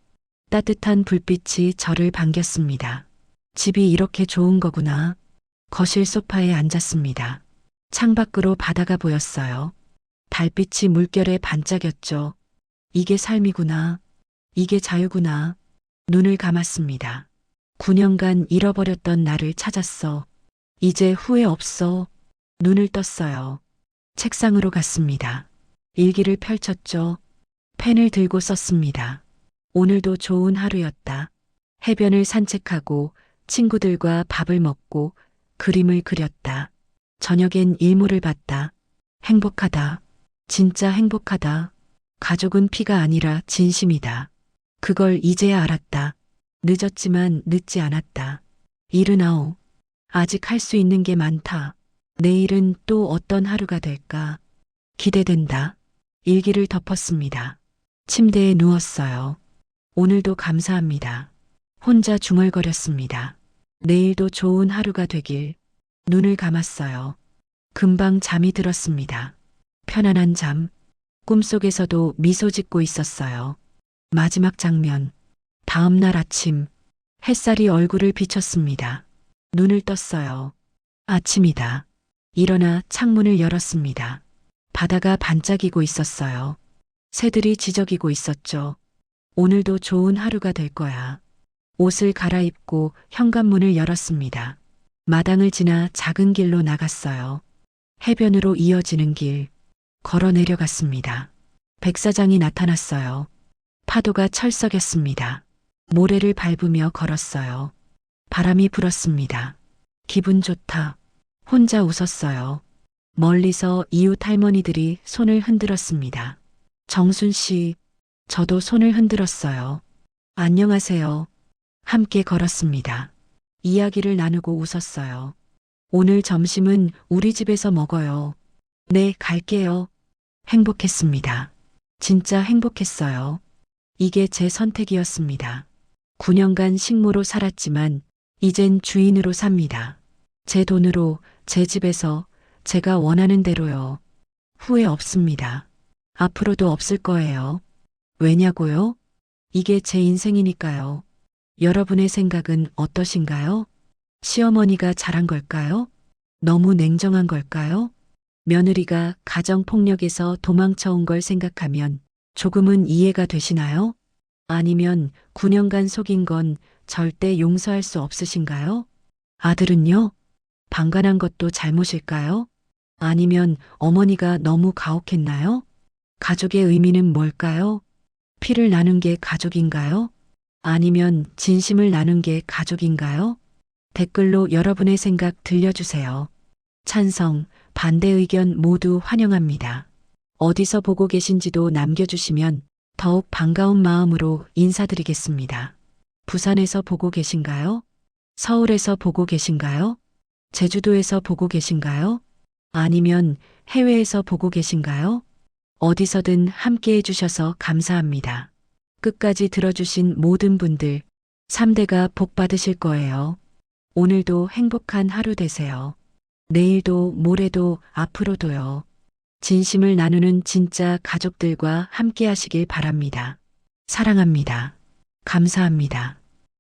따뜻한 불빛이 저를 반겼습니다. 집이 이렇게 좋은 거구나. 거실 소파에 앉았습니다. 창밖으로 바다가 보였어요. 달빛이 물결에 반짝였죠. 이게 삶이구나. 이게 자유구나. 눈을 감았습니다. 9년간 잃어버렸던 나를 찾았어. 이제 후회 없어. 눈을 떴어요. 책상으로 갔습니다. 일기를 펼쳤죠. 펜을 들고 썼습니다. 오늘도 좋은 하루였다. 해변을 산책하고 친구들과 밥을 먹고 그림을 그렸다. 저녁엔 일몰을 봤다. 행복하다. 진짜 행복하다. 가족은 피가 아니라 진심이다. 그걸 이제야 알았다. 늦었지만 늦지 않았다. 79. 아직 할 수 있는 게 많다. 내일은 또 어떤 하루가 될까? 기대된다. 일기를 덮었습니다. 침대에 누웠어요. 오늘도 감사합니다. 혼자 중얼거렸습니다. 내일도 좋은 하루가 되길. 눈을 감았어요. 금방 잠이 들었습니다. 편안한 잠. 꿈속에서도 미소 짓고 있었어요. 마지막 장면. 다음 날 아침. 햇살이 얼굴을 비쳤습니다. 눈을 떴어요. 아침이다. 일어나 창문을 열었습니다. 바다가 반짝이고 있었어요. 새들이 지저귀고 있었죠. 오늘도 좋은 하루가 될 거야. 옷을 갈아입고 현관문을 열었습니다. 마당을 지나 작은 길로 나갔어요. 해변으로 이어지는 길. 걸어 내려갔습니다. 백사장이 나타났어요. 파도가 철썩였습니다. 모래를 밟으며 걸었어요. 바람이 불었습니다. 기분 좋다. 혼자 웃었어요. 멀리서 이웃 할머니들이 손을 흔들었습니다. 정순 씨, 저도 손을 흔들었어요. 안녕하세요. 함께 걸었습니다. 이야기를 나누고 웃었어요. 오늘 점심은 우리 집에서 먹어요. 네, 갈게요. 행복했습니다. 진짜 행복했어요. 이게 제 선택이었습니다. 9년간 식모로 살았지만 이젠 주인으로 삽니다. 제 돈으로, 제 집에서, 제가 원하는 대로요. 후회 없습니다. 앞으로도 없을 거예요. 왜냐고요? 이게 제 인생이니까요. 여러분의 생각은 어떠신가요? 시어머니가 잘한 걸까요? 너무 냉정한 걸까요? 며느리가 가정폭력에서 도망쳐 온 걸 생각하면 조금은 이해가 되시나요? 아니면 9년간 속인 건 절대 용서할 수 없으신가요? 아들은요? 방관한 것도 잘못일까요? 아니면 어머니가 너무 가혹했나요? 가족의 의미는 뭘까요? 피를 나눈 게 가족인가요? 아니면 진심을 나눈 게 가족인가요? 댓글로 여러분의 생각 들려주세요. 찬성, 반대 의견 모두 환영합니다. 어디서 보고 계신지도 남겨주시면 더욱 반가운 마음으로 인사드리겠습니다. 부산에서 보고 계신가요? 서울에서 보고 계신가요? 제주도에서 보고 계신가요? 아니면 해외에서 보고 계신가요? 어디서든 함께 해주셔서 감사합니다. 끝까지 들어주신 모든 분들, 3대가 복 받으실 거예요. 오늘도 행복한 하루 되세요. 내일도 모레도 앞으로도요. 진심을 나누는 진짜 가족들과 함께 하시길 바랍니다. 사랑합니다. 감사합니다.